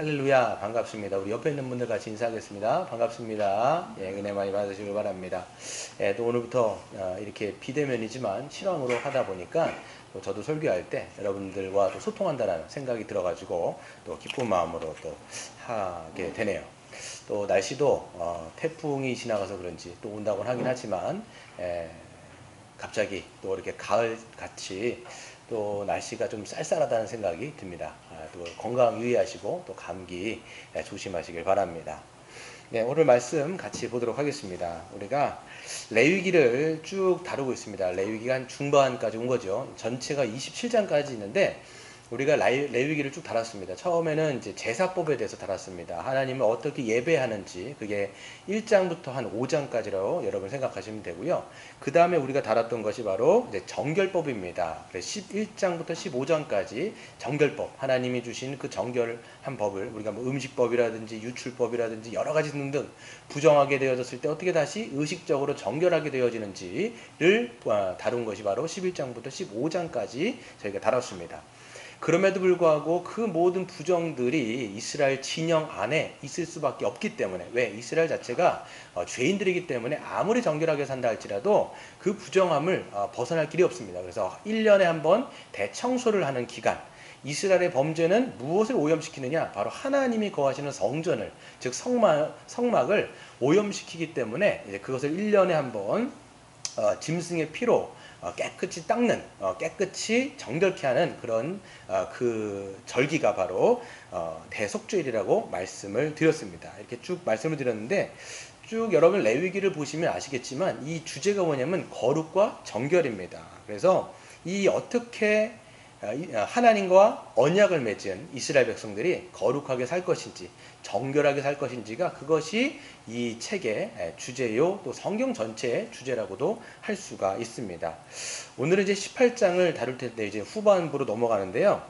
할렐루야, 반갑습니다. 우리 옆에 있는 분들 같이 인사하겠습니다. 반갑습니다. 예, 은혜 많이 받으시길 바랍니다. 예, 또 오늘부터 이렇게 비대면이지만 실황으로 하다 보니까 또 저도 설교할 때 여러분들과 또 소통한다는 생각이 들어가지고 또 기쁜 마음으로 또 하게 되네요. 또 날씨도 태풍이 지나가서 그런지 또 온다고는 하긴 하지만 갑자기 또 이렇게 가을 같이 또 날씨가 좀 쌀쌀하다는 생각이 듭니다. 또 건강 유의하시고 또 감기 조심하시길 바랍니다. 네, 오늘 말씀 같이 보도록 하겠습니다. 우리가 레위기를 쭉 다루고 있습니다. 레위기가 한 중반까지 온 거죠. 전체가 27장까지 있는데 우리가 레위기를 쭉 다뤘습니다. 처음에는 이제 제사법에 대해서 다뤘습니다. 하나님을 어떻게 예배하는지, 그게 1장부터 한 5장까지로 여러분 생각하시면 되고요. 그 다음에 우리가 다뤘던 것이 바로 이제 정결법입니다. 11장부터 15장까지 정결법, 하나님이 주신 그 정결한 법을 우리가 뭐 음식법이라든지 유출법이라든지 여러 가지 등등 부정하게 되어졌을 때 어떻게 다시 의식적으로 정결하게 되어지는지를 다룬 것이 바로 11장부터 15장까지 저희가 다뤘습니다. 그럼에도 불구하고 그 모든 부정들이 이스라엘 진영 안에 있을 수밖에 없기 때문에, 왜? 이스라엘 자체가 죄인들이기 때문에 아무리 정결하게 산다 할지라도 그 부정함을 벗어날 길이 없습니다. 그래서 1년에 한 번 대청소를 하는 기간, 이스라엘의 범죄는 무엇을 오염시키느냐? 바로 하나님이 거하시는 성전을, 즉 성막을 오염시키기 때문에 이제 그것을 1년에 한 번 짐승의 피로 깨끗이 닦는, 깨끗이 정결케 하는 그런 그 절기가 바로 대속죄일이라고 말씀을 드렸습니다. 이렇게 쭉 말씀을 드렸는데 쭉 여러분 레위기를 보시면 아시겠지만 이 주제가 뭐냐면 거룩과 정결입니다. 그래서 이 어떻게 하나님과 언약을 맺은 이스라엘 백성들이 거룩하게 살 것인지 정결하게 살 것인지가 그것이 이 책의 주제요, 또 성경 전체의 주제라고도 할 수가 있습니다. 오늘은 이제 18장을 다룰 텐데 이제 후반부로 넘어가는데요.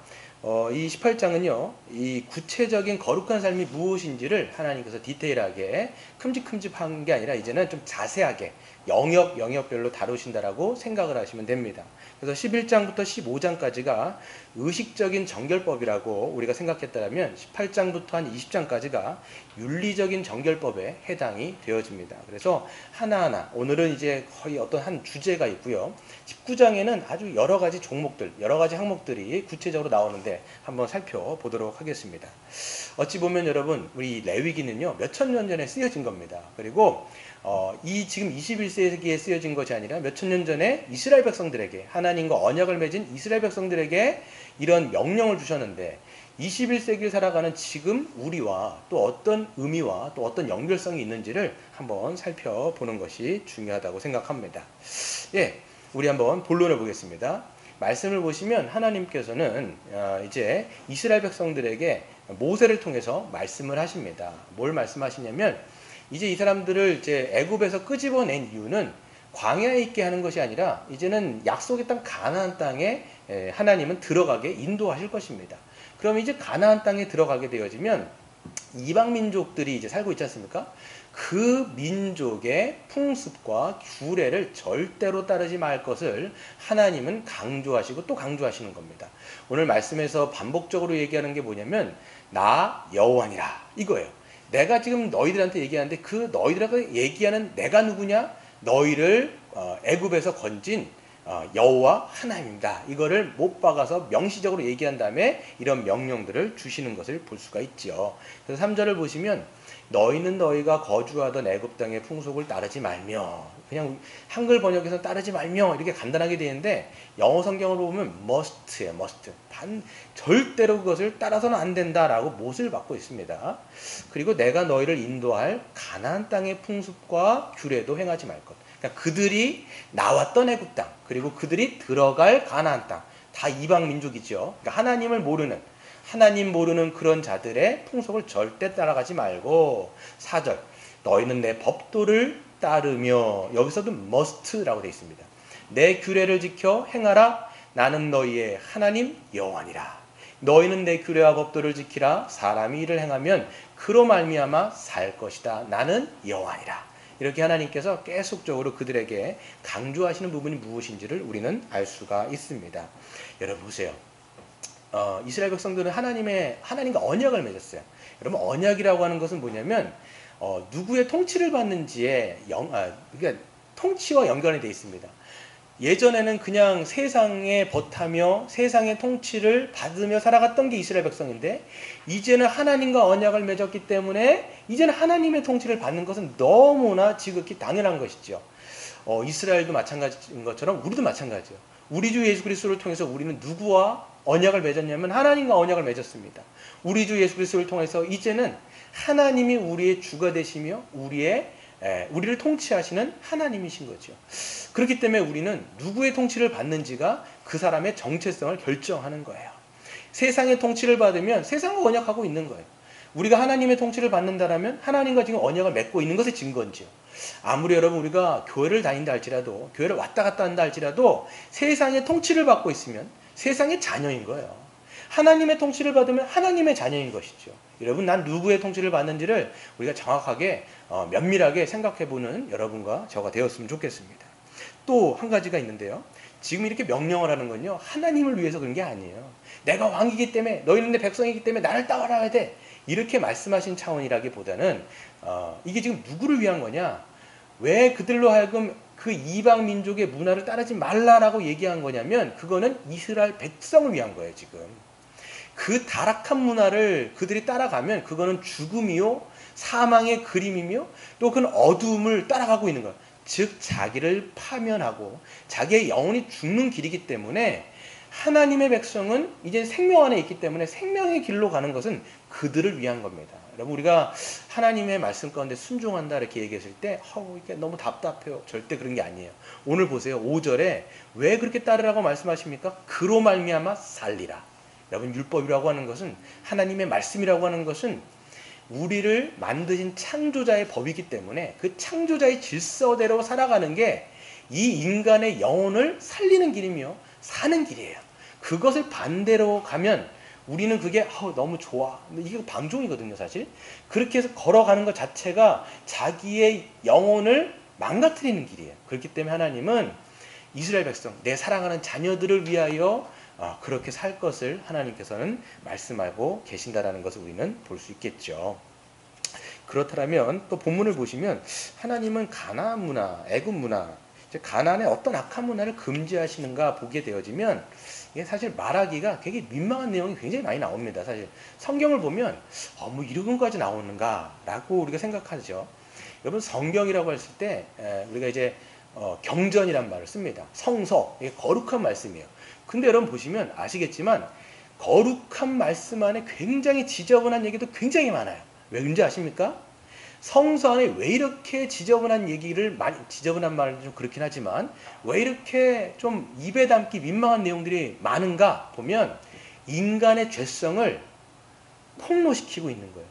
이 18장은요, 이 구체적인 거룩한 삶이 무엇인지를 하나님께서 디테일하게 큼직큼직한 게 아니라 이제는 좀 자세하게 영역별로 다루신다라고 생각을 하시면 됩니다. 그래서 11장부터 15장까지가 의식적인 정결법이라고 우리가 생각했다면 18장부터 한 20장까지가 윤리적인 정결법에 해당이 되어집니다. 그래서 하나하나 오늘은 이제 거의 어떤 한 주제가 있고요. 19장에는 아주 여러 가지 종목들, 여러 가지 항목들이 구체적으로 나오는데 한번 살펴보도록 하겠습니다. 어찌 보면 여러분 우리 레위기는요 몇천 년 전에 쓰여진 겁니다. 그리고 이 지금 21세기에 쓰여진 것이 아니라 몇천 년 전에 이스라엘 백성들에게, 하나님과 언약을 맺은 이스라엘 백성들에게 이런 명령을 주셨는데 21세기를 살아가는 지금 우리와 또 어떤 의미와 또 어떤 연결성이 있는지를 한번 살펴보는 것이 중요하다고 생각합니다. 예, 우리 한번 본론을 보겠습니다. 말씀을 보시면 하나님께서는 이제 이스라엘 백성들에게 모세를 통해서 말씀을 하십니다. 뭘 말씀하시냐면 이제 이 사람들을 이제 애굽에서 끄집어낸 이유는 광야에 있게 하는 것이 아니라 이제는 약속의 땅 가나안 땅에 하나님은 들어가게 인도하실 것입니다. 그럼 이제 가나안 땅에 들어가게 되어지면 이방 민족들이 이제 살고 있지 않습니까? 그 민족의 풍습과 규례를 절대로 따르지 말 것을 하나님은 강조하시고 또 강조하시는 겁니다. 오늘 말씀에서 반복적으로 얘기하는 게 뭐냐면 나 여호와니라 이거예요. 내가 지금 너희들한테 얘기하는데 그 너희들하고 얘기하는 내가 누구냐? 너희를 애굽에서 건진 여호와 하나님입니다. 이거를 못 박아서 명시적으로 얘기한 다음에 이런 명령들을 주시는 것을 볼 수가 있죠. 그래서 3절을 보시면 너희는 너희가 거주하던 애굽 땅의 풍속을 따르지 말며, 그냥 한글 번역에서 따르지 말며 이렇게 간단하게 되는데 영어 성경을 보면 must예요. must. 절대로 그것을 따라서는 안 된다라고 못을 받고 있습니다. 그리고 내가 너희를 인도할 가나안 땅의 풍습과 규례도 행하지 말 것. 그러니까 그들이 나왔던 애굽 땅, 그리고 그들이 들어갈 가나안 땅, 다 이방 민족이죠. 그러니까 하나님 모르는 그런 자들의 풍속을 절대 따라가지 말고 4절 너희는 내 법도를 따르며, 여기서도 must라고 되어 있습니다. 내 규례를 지켜 행하라. 나는 너희의 하나님 여호와니라. 너희는 내 규례와 법도를 지키라. 사람이 이를 행하면 그로 말미암아 살 것이다. 나는 여호와니라. 이렇게 하나님께서 계속적으로 그들에게 강조하시는 부분이 무엇인지를 우리는 알 수가 있습니다. 여러분 보세요. 이스라엘 백성들은 하나님과 언약을 맺었어요. 여러분 언약이라고 하는 것은 뭐냐면 누구의 통치를 받는지에 그러니까 통치와 연관이 되어 있습니다. 예전에는 그냥 세상에 벗하며 세상의 통치를 받으며 살아갔던 게 이스라엘 백성인데 이제는 하나님과 언약을 맺었기 때문에 이제는 하나님의 통치를 받는 것은 너무나 지극히 당연한 것이죠. 이스라엘도 마찬가지인 것처럼 우리도 마찬가지예요. 우리 주 예수 그리스도를 통해서 우리는 누구와 언약을 맺었냐면 하나님과 언약을 맺었습니다. 우리 주 예수 그리스도를 통해서 이제는 하나님이 우리의 주가 되시며 우리를 통치하시는 하나님이신 거죠. 그렇기 때문에 우리는 누구의 통치를 받는지가 그 사람의 정체성을 결정하는 거예요. 세상의 통치를 받으면 세상과 언약하고 있는 거예요. 우리가 하나님의 통치를 받는다라면 하나님과 지금 언약을 맺고 있는 것의 증거인지요. 아무리 여러분 우리가 교회를 다닌다 할지라도 교회를 왔다 갔다 한다 할지라도 세상의 통치를 받고 있으면 세상의 자녀인 거예요. 하나님의 통치를 받으면 하나님의 자녀인 것이죠. 여러분 난 누구의 통치를 받는지를 우리가 정확하게 면밀하게 생각해보는 여러분과 저가 되었으면 좋겠습니다. 또 한 가지가 있는데요. 지금 이렇게 명령을 하는 건요. 하나님을 위해서 그런 게 아니에요. 내가 왕이기 때문에 너희는 내 백성이기 때문에 나를 따라야 돼. 이렇게 말씀하신 차원이라기보다는 이게 지금 누구를 위한 거냐. 왜 그들로 하여금 그 이방 민족의 문화를 따르지 말라라고 얘기한 거냐면 그거는 이스라엘 백성을 위한 거예요. 지금. 그 타락한 문화를 그들이 따라가면 그거는 죽음이요 사망의 그림이며 또 그건 어두움을 따라가고 있는 거예요. 즉 자기를 파면하고 자기의 영혼이 죽는 길이기 때문에 하나님의 백성은 이제 생명 안에 있기 때문에 생명의 길로 가는 것은 그들을 위한 겁니다. 여러분 우리가 하나님의 말씀 가운데 순종한다 이렇게 얘기했을 때 이게 너무 답답해요. 절대 그런 게 아니에요. 오늘 보세요. 5절에 왜 그렇게 따르라고 말씀하십니까? 그로 말미암아 살리라. 여러분 율법이라고 하는 것은 하나님의 말씀이라고 하는 것은 우리를 만드신 창조자의 법이기 때문에 그 창조자의 질서대로 살아가는 게 이 인간의 영혼을 살리는 길이며 사는 길이에요. 그것을 반대로 가면 우리는 그게 너무 좋아. 이게 방종이거든요, 사실. 그렇게 해서 걸어가는 것 자체가 자기의 영혼을 망가뜨리는 길이에요. 그렇기 때문에 하나님은 이스라엘 백성, 내 사랑하는 자녀들을 위하여 그렇게 살 것을 하나님께서는 말씀하고 계신다라는 것을 우리는 볼 수 있겠죠. 그렇다면 또 본문을 보시면 하나님은 가나안 문화, 애굽 문화, 가나안의 어떤 악한 문화를 금지하시는가 보게 되어지면 이게 사실 말하기가 굉장히 민망한 내용이 굉장히 많이 나옵니다. 사실 성경을 보면 뭐 이런 것까지 나오는가라고 우리가 생각하죠. 여러분 성경이라고 했을 때 우리가 이제 경전이란 말을 씁니다. 성서, 이게 거룩한 말씀이에요. 근데 여러분 보시면 아시겠지만 거룩한 말씀 안에 굉장히 지저분한 얘기도 굉장히 많아요. 왠지 아십니까? 성서 안에 왜 이렇게 지저분한 얘기를 지저분한 말은 좀 그렇긴 하지만 왜 이렇게 좀 입에 담기 민망한 내용들이 많은가 보면 인간의 죄성을 폭로시키고 있는 거예요.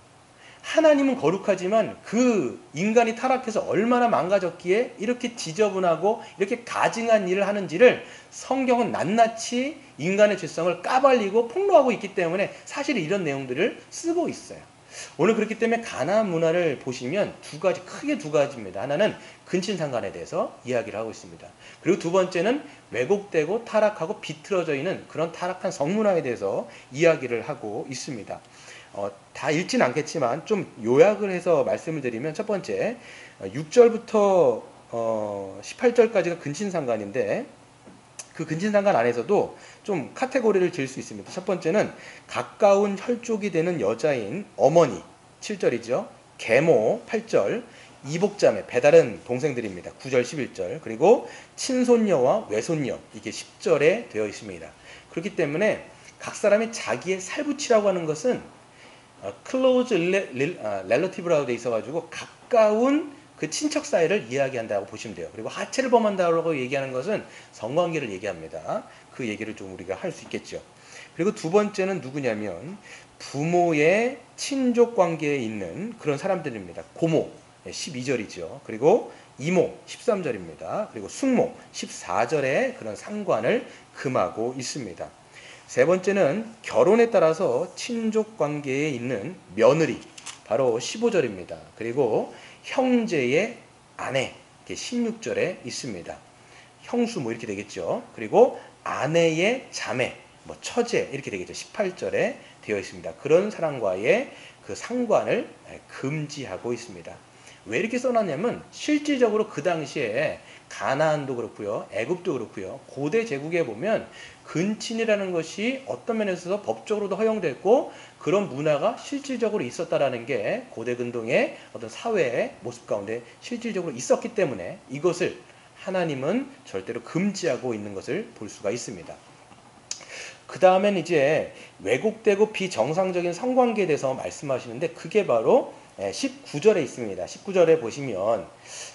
하나님은 거룩하지만 그 인간이 타락해서 얼마나 망가졌기에 이렇게 지저분하고 이렇게 가증한 일을 하는지를 성경은 낱낱이 인간의 죄성을 까발리고 폭로하고 있기 때문에 사실 이런 내용들을 쓰고 있어요. 오늘 그렇기 때문에 가나안 문화를 보시면 크게 두 가지입니다. 하나는 근친상간에 대해서 이야기를 하고 있습니다. 그리고 두 번째는 왜곡되고 타락하고 비틀어져 있는 그런 타락한 성문화에 대해서 이야기를 하고 있습니다. 다 읽진 않겠지만 좀 요약을 해서 말씀을 드리면 첫 번째 6절부터 18절까지가 근친상간인데 그 근친상간 안에서도 좀 카테고리를 지을 수 있습니다. 첫 번째는 가까운 혈족이 되는 여자인 어머니 7절이죠. 계모 8절, 이복자매 배다른 동생들입니다. 9절 11절 그리고 친손녀와 외손녀 이게 10절에 되어 있습니다. 그렇기 때문에 각 사람이 자기의 살붙이라고 하는 것은 close relative라고 되어 있어가지고 가까운 그 친척 사이를 이야기한다고 보시면 돼요. 그리고 하체를 범한다고 얘기하는 것은 성관계를 얘기합니다. 그 얘기를 좀 우리가 할 수 있겠죠. 그리고 두 번째는 누구냐면 부모의 친족 관계에 있는 그런 사람들입니다. 고모 12절이죠. 그리고 이모 13절입니다. 그리고 숙모 14절에 그런 상관을 금하고 있습니다. 세 번째는 결혼에 따라서 친족 관계에 있는 며느리 바로 15절입니다. 그리고 형제의 아내 16절에 있습니다. 형수 이렇게 되겠죠. 그리고 아내의 자매 뭐 처제 이렇게 되겠죠. 18절에 되어 있습니다. 그런 사람과의 그 상관을 금지하고 있습니다. 왜 이렇게 써놨냐면 실질적으로 그 당시에 가나안도 그렇고요, 애굽도 그렇고요, 고대 제국에 보면 근친이라는 것이 어떤 면에서 있어서 법적으로도 허용됐고 그런 문화가 실질적으로 있었다라는 게 고대 근동의 어떤 사회의 모습 가운데 실질적으로 있었기 때문에 이것을 하나님은 절대로 금지하고 있는 것을 볼 수가 있습니다. 그 다음엔 이제 왜곡되고 비정상적인 성관계에 대해서 말씀하시는데 그게 바로 19절에 있습니다. 19절에 보시면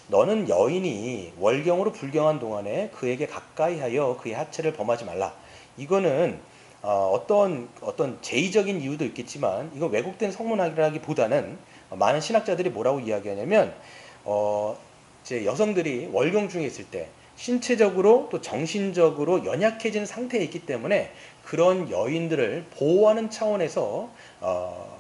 너는 여인이 월경으로 불경한 동안에 그에게 가까이 하여 그의 하체를 범하지 말라. 이거는 어떤 제의적인 이유도 있겠지만 이건 왜곡된 성문학이라기보다는 많은 신학자들이 뭐라고 이야기하냐면 이제 여성들이 월경 중에 있을 때 신체적으로 또 정신적으로 연약해진 상태에 있기 때문에 그런 여인들을 보호하는 차원에서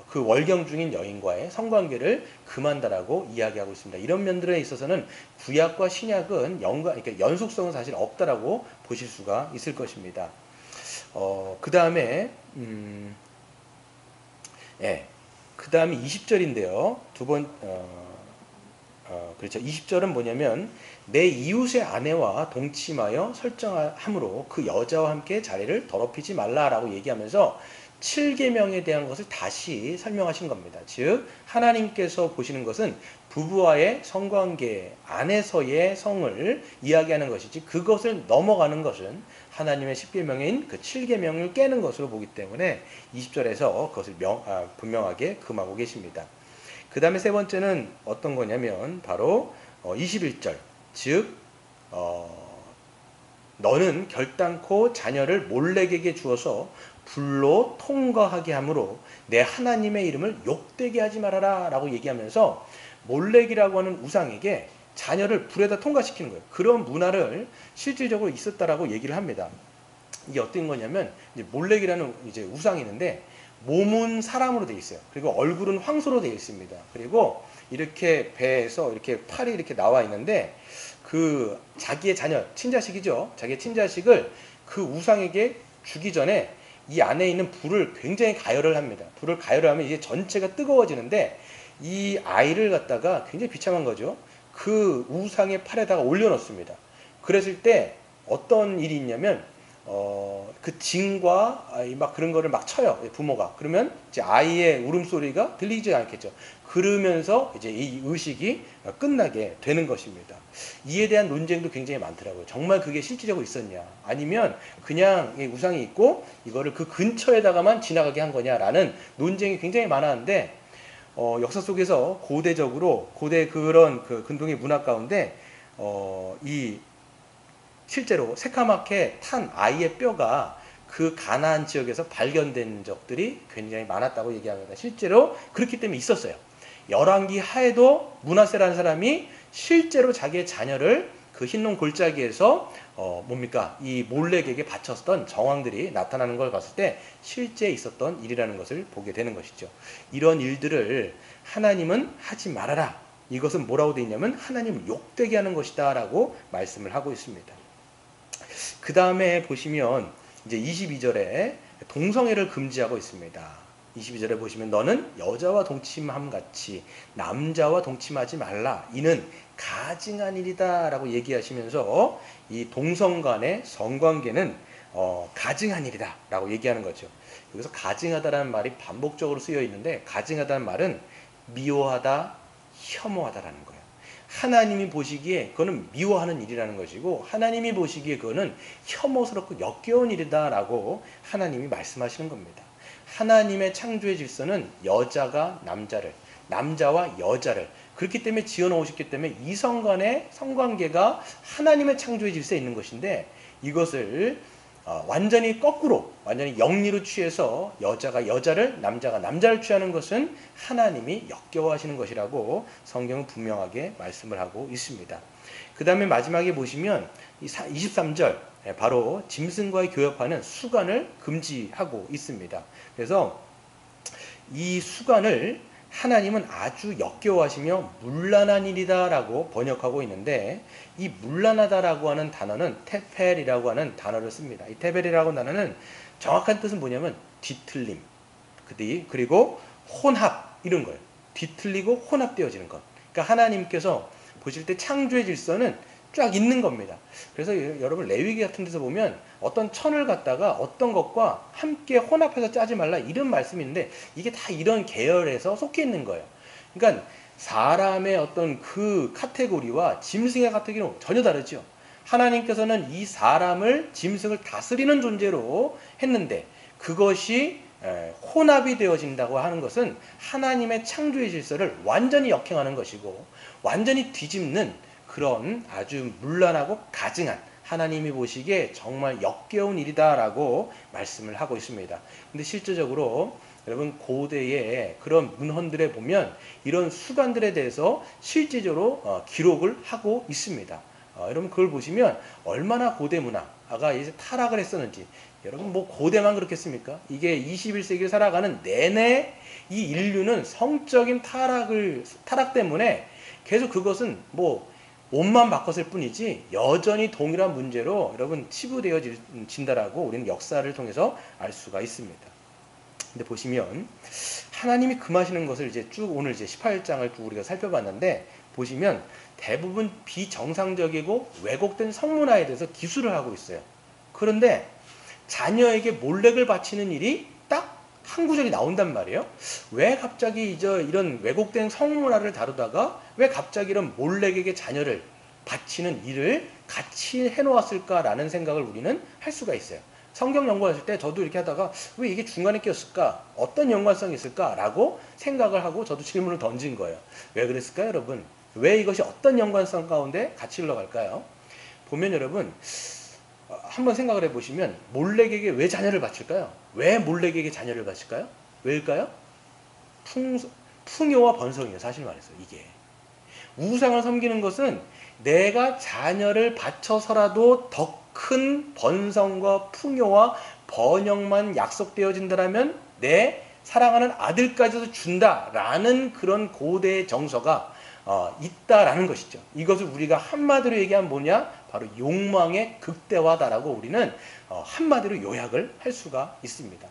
그 월경 중인 여인과의 성관계를 금한다라고 이야기하고 있습니다. 이런 면들에 있어서는 구약과 신약은 그러니까 연속성은 사실 없다라고 보실 수가 있을 것입니다. 그 다음에 그 다음에 20절인데요. 그렇죠. 20절은 뭐냐면 내 이웃의 아내와 동침하여 설정함으로 그 여자와 함께 자리를 더럽히지 말라라고 얘기하면서 7계명에 대한 것을 다시 설명하신 겁니다. 즉 하나님께서 보시는 것은 부부와의 성관계 안에서의 성을 이야기하는 것이지 그것을 넘어가는 것은 하나님의 10계명인 그 7계명을 깨는 것으로 보기 때문에 20절에서 그것을 분명하게 금하고 계십니다. 그 다음에 세 번째는 어떤 거냐면 바로 21절 즉 너는 결단코 자녀를 몰렉에게 주어서 불로 통과하게 함으로 내 하나님의 이름을 욕되게 하지 말아라 라고 얘기하면서 몰렉이라고 하는 우상에게 자녀를 불에다 통과시키는 거예요. 그런 문화를 실질적으로 있었다라고 얘기를 합니다. 이게 어떤 거냐면 이제 몰렉이라는 이제 우상이 있는데 몸은 사람으로 되어 있어요. 그리고 얼굴은 황소로 되어 있습니다. 그리고 이렇게 배에서 이렇게 팔이 이렇게 나와 있는데 그 자기의 자녀, 친자식이죠. 자기의 친자식을 그 우상에게 주기 전에 이 안에 있는 불을 굉장히 가열을 합니다. 불을 가열을 하면 이제 전체가 뜨거워지는데 이 아이를 갖다가 굉장히 비참한 거죠. 그 우상의 팔에다가 올려놓습니다. 그랬을 때 어떤 일이 있냐면 그 징과 막 그런 거를 막 쳐요. 부모가. 그러면 이제 아이의 울음소리가 들리지 않겠죠. 그러면서 이제 이 의식이 끝나게 되는 것입니다. 이에 대한 논쟁도 굉장히 많더라고요. 정말 그게 실질적으로 있었냐? 아니면 그냥 우상이 있고 이거를 그 근처에다가만 지나가게 한 거냐라는 논쟁이 굉장히 많았는데 역사 속에서 고대적으로 고대 그런 그 근동의 문화 가운데 이 실제로 새카맣게 탄 아이의 뼈가 그 가나안 지역에서 발견된 적들이 굉장히 많았다고 얘기합니다. 실제로 그렇기 때문에 있었어요. 열왕기 하에도 므낫세라는 사람이 실제로 자기의 자녀를 그 흰놈 골짜기에서 이 몰렉에게 바쳤던 정황들이 나타나는 걸 봤을 때 실제 있었던 일이라는 것을 보게 되는 것이죠. 이런 일들을 하나님은 하지 말아라. 이것은 뭐라고 되어 있냐면 하나님을 욕되게 하는 것이다 라고 말씀을 하고 있습니다. 그 다음에 보시면 이제 22절에 동성애를 금지하고 있습니다. 22절에 보시면 너는 여자와 동침함 같이 남자와 동침하지 말라. 이는 가증한 일이다 라고 얘기하시면서 이 동성 간의 성관계는 가증한 일이다 라고 얘기하는 거죠. 여기서 가증하다라는 말이 반복적으로 쓰여 있는데 가증하다는 말은 미워하다, 혐오하다라는 거예요. 하나님이 보시기에 그거는 미워하는 일이라는 것이고 하나님이 보시기에 그거는 혐오스럽고 역겨운 일이다 라고 하나님이 말씀하시는 겁니다. 하나님의 창조의 질서는 여자가 남자를, 남자와 여자를 그렇기 때문에 지어놓으셨기 때문에 이성 간의 성관계가 하나님의 창조의 질서에 있는 것인데 이것을 완전히 거꾸로 완전히 영리로 취해서 여자가 여자를 남자가 남자를 취하는 것은 하나님이 역겨워하시는 것이라고 성경은 분명하게 말씀을 하고 있습니다. 그 다음에 마지막에 보시면 23절 바로 짐승과의 교역하는 수간을 금지하고 있습니다. 그래서 이 수간을 하나님은 아주 역겨워하시며 문란한 일이다 라고 번역하고 있는데 이 문란하다라고 하는 단어는 테펠이라고 하는 단어를 씁니다. 이 테펠이라고 하는 단어는 정확한 뜻은 뭐냐면 뒤틀림, 그리고 혼합 이런 거예요. 뒤틀리고 혼합되어지는 것. 그러니까 하나님께서 보실 때 창조의 질서는 쫙 있는 겁니다. 그래서 여러분 레위기 같은 데서 보면 어떤 천을 갖다가 어떤 것과 함께 혼합해서 짜지 말라 이런 말씀이 있는데 이게 다 이런 계열에서 속해 있는 거예요. 그러니까 사람의 어떤 그 카테고리와 짐승의 카테고리는 전혀 다르죠. 하나님께서는 이 사람을 짐승을 다스리는 존재로 했는데 그것이 혼합이 되어진다고 하는 것은 하나님의 창조의 질서를 완전히 역행하는 것이고 완전히 뒤집는 그런 아주 문란하고 가증한 하나님이 보시기에 정말 역겨운 일이다라고 말씀을 하고 있습니다. 근데 실제적으로 여러분 고대의 그런 문헌들에 보면 이런 수간들에 대해서 실제적으로 기록을 하고 있습니다. 여러분 그걸 보시면 얼마나 고대 문화가 이제 타락을 했었는지 여러분 뭐 고대만 그렇겠습니까? 이게 21세기를 살아가는 내내 이 인류는 성적인 타락 때문에 계속 그것은 뭐 옷만 바꿨을 뿐이지 여전히 동일한 문제로 여러분 치부되어진다라고 우리는 역사를 통해서 알 수가 있습니다. 근데 보시면 하나님이 금하시는 것을 이제 쭉 오늘 이제 18장을 쭉 우리가 살펴봤는데 보시면 대부분 비정상적이고 왜곡된 성문화에 대해서 기술을 하고 있어요. 그런데 자녀에게 몰렉을 바치는 일이 딱 한 구절이 나온단 말이에요. 왜 갑자기 이런 왜곡된 성문화를 다루다가 왜 갑자기 이런 몰렉에게 자녀를 바치는 일을 같이 해놓았을까라는 생각을 우리는 할 수가 있어요. 성경 연구했을 때 저도 이렇게 하다가 왜 이게 중간에 끼었을까? 어떤 연관성이 있을까라고 생각을 하고 저도 질문을 던진 거예요. 왜 그랬을까요, 여러분? 왜 이것이 어떤 연관성 가운데 같이 흘러갈까요? 보면 여러분 한번 생각을 해보시면 몰렉에게 왜 자녀를 바칠까요? 왜 몰렉에게 자녀를 바칠까요? 왜일까요? 풍요와 번성이에요. 사실 말해서 이게 우상을 섬기는 것은 내가 자녀를 바쳐서라도 더 큰 번성과 풍요와 번영만 약속되어진다면 내 사랑하는 아들까지도 준다라는 그런 고대의 정서가 있다라는 것이죠. 이것을 우리가 한마디로 얘기하면 뭐냐? 바로 욕망의 극대화다라고 우리는 한마디로 요약을 할 수가 있습니다.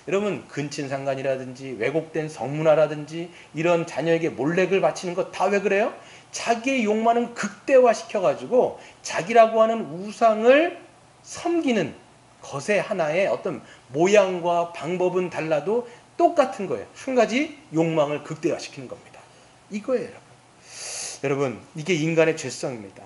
여러분 근친상간이라든지 왜곡된 성문화라든지 이런 자녀에게 몰렉을 바치는 것 다 왜 그래요? 자기의 욕망을 극대화시켜가지고 자기라고 하는 우상을 섬기는 것의 하나의 어떤 모양과 방법은 달라도 똑같은 거예요. 한 가지 욕망을 극대화시키는 겁니다. 이거예요, 여러분. 여러분, 이게 인간의 죄성입니다.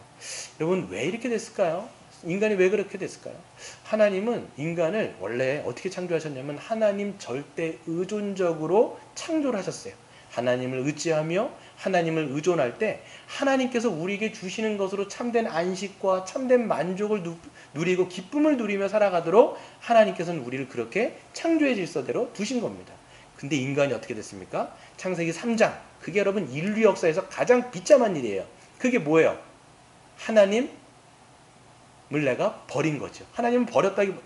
여러분, 왜 이렇게 됐을까요? 인간이 왜 그렇게 됐을까요? 하나님은 인간을 원래 어떻게 창조하셨냐면 하나님 절대 의존적으로 창조를 하셨어요. 하나님을 의지하며 하나님을 의존할 때 하나님께서 우리에게 주시는 것으로 참된 안식과 참된 만족을 누리고 기쁨을 누리며 살아가도록 하나님께서는 우리를 그렇게 창조의 질서대로 두신 겁니다. 근데 인간이 어떻게 됐습니까? 창세기 3장 그게 여러분 인류 역사에서 가장 비참한 일이에요. 그게 뭐예요? 하나님을 내가 버린 거죠. 하나님은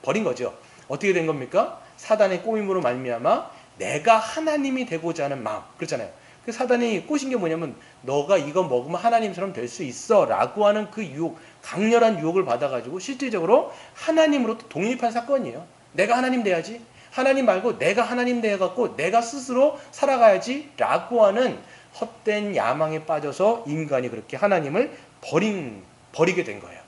버린 거죠. 어떻게 된 겁니까? 사단의 꼬임으로 말미암아 내가 하나님이 되고자 하는 마음. 그렇잖아요. 그 사단이 꼬신 게 뭐냐면 너가 이거 먹으면 하나님처럼 될 수 있어 라고 하는 그 유혹, 강렬한 유혹을 받아가지고 실질적으로 하나님으로부터 독립한 사건이에요. 내가 하나님 돼야지. 하나님 말고 내가 하나님 돼갖고 내가 스스로 살아가야지 라고 하는 헛된 야망에 빠져서 인간이 그렇게 하나님을 버리게 된 거예요.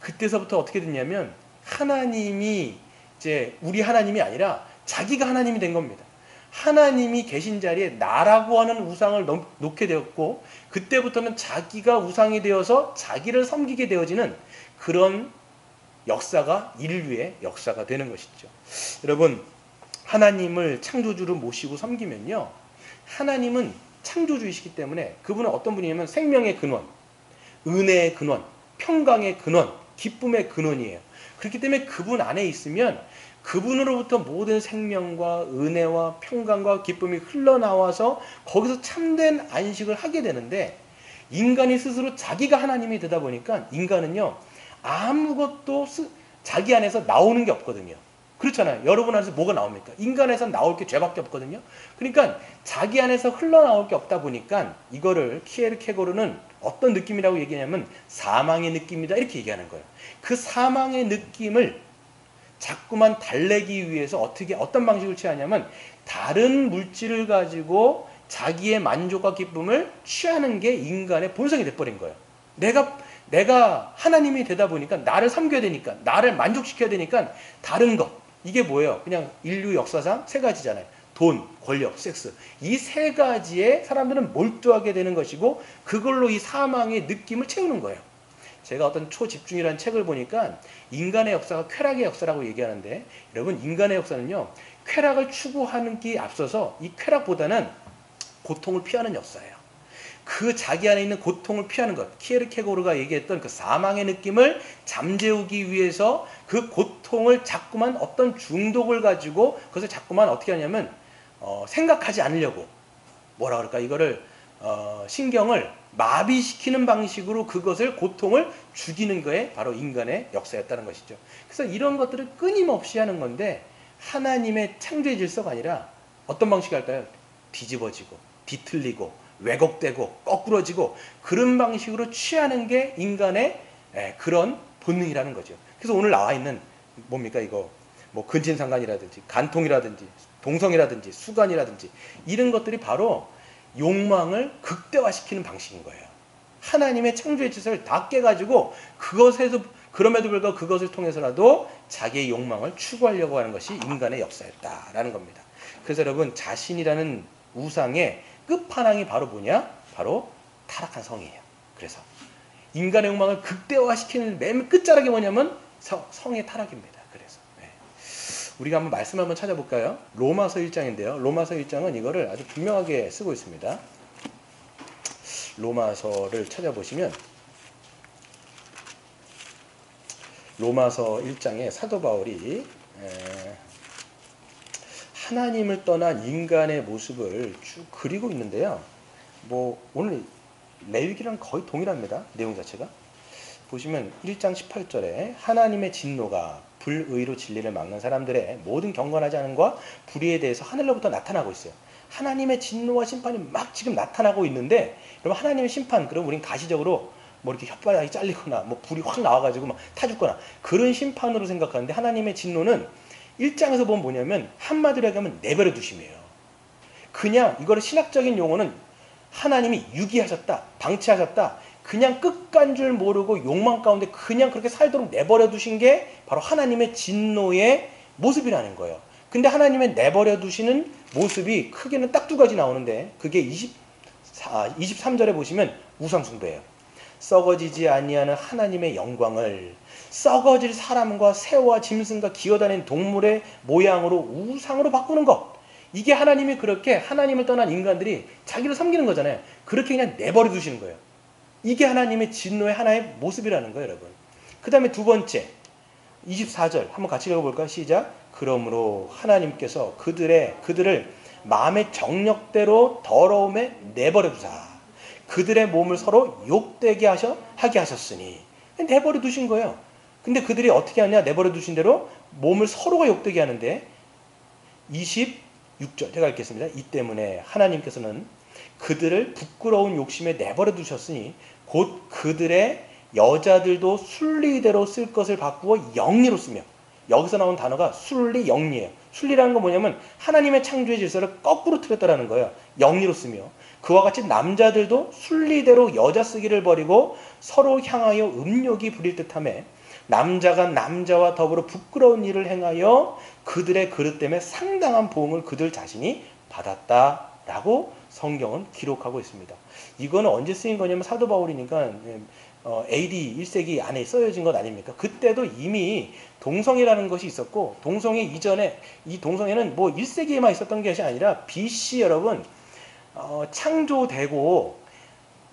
그때서부터 어떻게 됐냐면 하나님이 이제 우리 하나님이 아니라 자기가 하나님이 된 겁니다. 하나님이 계신 자리에 나라고 하는 우상을 놓게 되었고 그때부터는 자기가 우상이 되어서 자기를 섬기게 되어지는 그런 역사가 인류의 역사가 되는 것이죠. 여러분 하나님을 창조주로 모시고 섬기면요. 하나님은 창조주이시기 때문에 그분은 어떤 분이냐면 생명의 근원, 은혜의 근원, 평강의 근원, 기쁨의 근원이에요. 그렇기 때문에 그분 안에 있으면 그분으로부터 모든 생명과 은혜와 평강과 기쁨이 흘러나와서 거기서 참된 안식을 하게 되는데 인간이 스스로 자기가 하나님이 되다 보니까 인간은요 아무것도 자기 안에서 나오는 게 없거든요. 그렇잖아요. 여러분 안에서 뭐가 나옵니까? 인간 안에서 나올 게 죄밖에 없거든요. 그러니까 자기 안에서 흘러나올 게 없다 보니까 이거를 키에르케고르는 어떤 느낌이라고 얘기하냐면 사망의 느낌이다 이렇게 얘기하는 거예요. 그 사망의 느낌을 자꾸만 달래기 위해서 어떤 방식을 취하냐면 다른 물질을 가지고 자기의 만족과 기쁨을 취하는 게 인간의 본성이 돼버린 거예요. 내가 하나님이 되다 보니까 나를 섬겨야 되니까, 나를 만족시켜야 되니까 다른 것, 이게 뭐예요? 그냥 인류 역사상 세 가지잖아요. 돈, 권력, 섹스. 이 세 가지에 사람들은 몰두하게 되는 것이고 그걸로 이 사망의 느낌을 채우는 거예요. 제가 어떤 초집중이라는 책을 보니까 인간의 역사가 쾌락의 역사라고 얘기하는데, 여러분, 인간의 역사는요, 쾌락을 추구하는 게 앞서서 이 쾌락보다는 고통을 피하는 역사예요. 그 자기 안에 있는 고통을 피하는 것, 키에르케고르가 얘기했던 그 사망의 느낌을 잠재우기 위해서 그 고통을 자꾸만 어떤 중독을 가지고 그것을 자꾸만 어떻게 하냐면 생각하지 않으려고, 뭐라 그럴까, 이거를 신경을 마비시키는 방식으로 그것을, 고통을 죽이는 거에 바로 인간의 역사였다는 것이죠. 그래서 이런 것들을 끊임없이 하는 건데, 하나님의 창조의 질서가 아니라 어떤 방식이 할까요? 뒤집어지고 뒤틀리고 왜곡되고 거꾸러지고 그런 방식으로 취하는 게 인간의 그런 본능이라는 거죠. 그래서 오늘 나와 있는 뭡니까, 이거 뭐 근친상간이라든지 간통이라든지 동성이라든지 수간이라든지 이런 것들이 바로 욕망을 극대화시키는 방식인 거예요. 하나님의 창조의 질서를 다 깨가지고 그것에서, 그럼에도 불구하고 그것을 통해서라도 자기의 욕망을 추구하려고 하는 것이 인간의 역사였다라는 겁니다. 그래서 여러분, 자신이라는 우상의 끝판왕이 바로 뭐냐? 바로 타락한 성이에요. 그래서 인간의 욕망을 극대화시키는 맨 끝자락이 뭐냐면 성의 타락입니다. 그래서 우리가 한번 말씀을 한번 찾아볼까요? 로마서 1장인데요. 로마서 1장은 이거를 아주 분명하게 쓰고 있습니다. 로마서를 찾아보시면 로마서 1장에 사도 바울이 하나님을 떠난 인간의 모습을 쭉 그리고 있는데요. 뭐 오늘 레위기랑 거의 동일합니다. 내용 자체가. 보시면 1장 18절에 하나님의 진노가 불의로 진리를 막는 사람들의 모든 경건하지 않음과 불의에 대해서 하늘로부터 나타나고 있어요. 하나님의 진노와 심판이 막 지금 나타나고 있는데, 여러분, 하나님의 심판, 그럼 우린 가시적으로 뭐 이렇게 혓바닥이 잘리거나 뭐 불이 확 나와가지고 막 타죽거나 그런 심판으로 생각하는데, 하나님의 진노는 1장에서 보면 뭐냐면 한마디로 얘기하면 내버려 두심이에요. 그냥 이거를 신학적인 용어는 하나님이 유기하셨다, 방치하셨다, 그냥 끝간 줄 모르고 욕망 가운데 그냥 그렇게 살도록 내버려 두신 게 바로 하나님의 진노의 모습이라는 거예요. 근데 하나님의 내버려 두시는 모습이 크게는 딱 두 가지 나오는데, 그게 23절에 보시면 우상숭배예요. 썩어지지 아니하는 하나님의 영광을 썩어질 사람과 새와 짐승과 기어다니는 동물의 모양으로 우상으로 바꾸는 것. 이게 하나님이 그렇게, 하나님을 떠난 인간들이 자기를 섬기는 거잖아요. 그렇게 그냥 내버려 두시는 거예요. 이게 하나님의 진노의 하나의 모습이라는 거예요, 여러분. 그 다음에 두 번째 24절 한번 같이 읽어볼까요? 시작. 그러므로 하나님께서 그들을 마음의 정력대로 더러움에 내버려 두사 그들의 몸을 서로 욕되게 하게 하셨으니, 내버려 두신 거예요. 근데 그들이 어떻게 하냐? 내버려 두신 대로 몸을 서로가 욕되게 하는데, 26절 제가 읽겠습니다. 이 때문에 하나님께서는 그들을 부끄러운 욕심에 내버려 두셨으니 곧 그들의 여자들도 순리대로 쓸 것을 바꾸어 영리로 쓰며, 여기서 나온 단어가 순리, 영리예요. 순리라는 건 뭐냐면 하나님의 창조의 질서를 거꾸로 틀었다라는 거예요. 영리로 쓰며, 그와 같이 남자들도 순리대로 여자 쓰기를 버리고 서로 향하여 음욕이 부릴 듯하며, 남자가 남자와 더불어 부끄러운 일을 행하여 그들의 그릇 때문에 상당한 보응을 그들 자신이 받았다라고 성경은 기록하고 있습니다. 이거는 언제 쓰인 거냐면 사도 바울이니까 AD 1세기 안에 써여진 것 아닙니까? 그때도 이미 동성애라는 것이 있었고, 동성애 이전에, 이 동성애는 뭐 1세기에만 있었던 것이 아니라 BC 여러분, 창조되고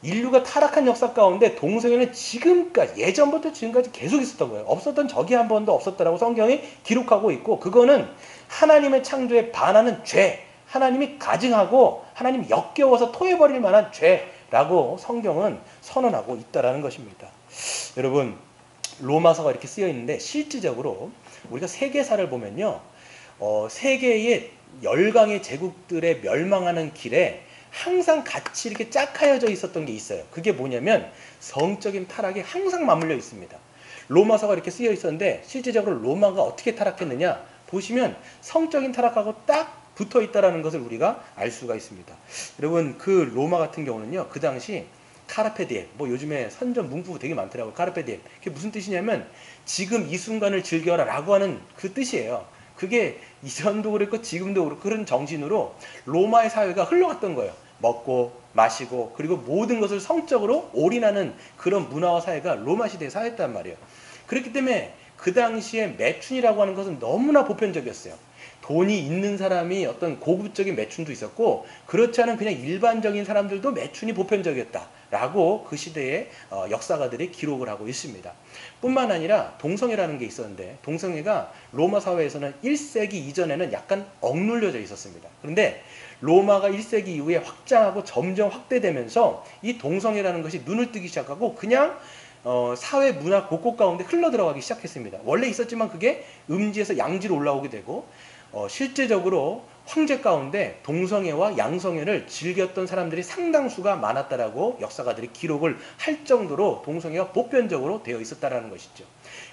인류가 타락한 역사 가운데 동성애는 지금까지, 예전부터 지금까지 계속 있었던 거예요. 없었던 적이 한 번도 없었다라고 성경이 기록하고 있고, 그거는 하나님의 창조에 반하는 죄, 하나님이 가증하고 하나님이 역겨워서 토해버릴 만한 죄라고 성경은 선언하고 있다라는 것입니다. 여러분, 로마서가 이렇게 쓰여 있는데, 실질적으로 우리가 세계사를 보면요, 세계의 열강의 제국들의 멸망하는 길에 항상 같이 이렇게 짝하여져 있었던 게 있어요. 그게 뭐냐면 성적인 타락이 항상 맞물려 있습니다. 로마서가 이렇게 쓰여 있었는데 실제적으로 로마가 어떻게 타락했느냐 보시면 성적인 타락하고 딱 붙어 있다라는 것을 우리가 알 수가 있습니다. 여러분 그 로마 같은 경우는요 그 당시 카르페 디엠, 뭐 요즘에 선전 문구 되게 많더라고요. 카르페 디엠. 그게 무슨 뜻이냐면 지금 이 순간을 즐겨라 라고 하는 그 뜻이에요. 그게 이전도 그랬고 지금도 그렇고 그런 정신으로 로마의 사회가 흘러갔던 거예요. 먹고 마시고 그리고 모든 것을 성적으로 올인하는 그런 문화와 사회가 로마 시대의 사회였단 말이에요. 그렇기 때문에 그 당시에 매춘이라고 하는 것은 너무나 보편적이었어요. 돈이 있는 사람이 어떤 고급적인 매춘도 있었고 그렇지 않은 그냥 일반적인 사람들도 매춘이 보편적이었다라고 그 시대의 역사가들이 기록을 하고 있습니다. 뿐만 아니라 동성애라는 게 있었는데 동성애가 로마 사회에서는 1세기 이전에는 약간 억눌려져 있었습니다. 그런데 로마가 1세기 이후에 확장하고 점점 확대되면서 이 동성애라는 것이 눈을 뜨기 시작하고 그냥 사회 문화 곳곳 가운데 흘러들어가기 시작했습니다. 원래 있었지만 그게 음지에서 양지로 올라오게 되고 실제적으로 황제 가운데 동성애와 양성애를 즐겼던 사람들이 상당수가 많았다라고 역사가들이 기록을 할 정도로 동성애가 보편적으로 되어 있었다라는 것이죠.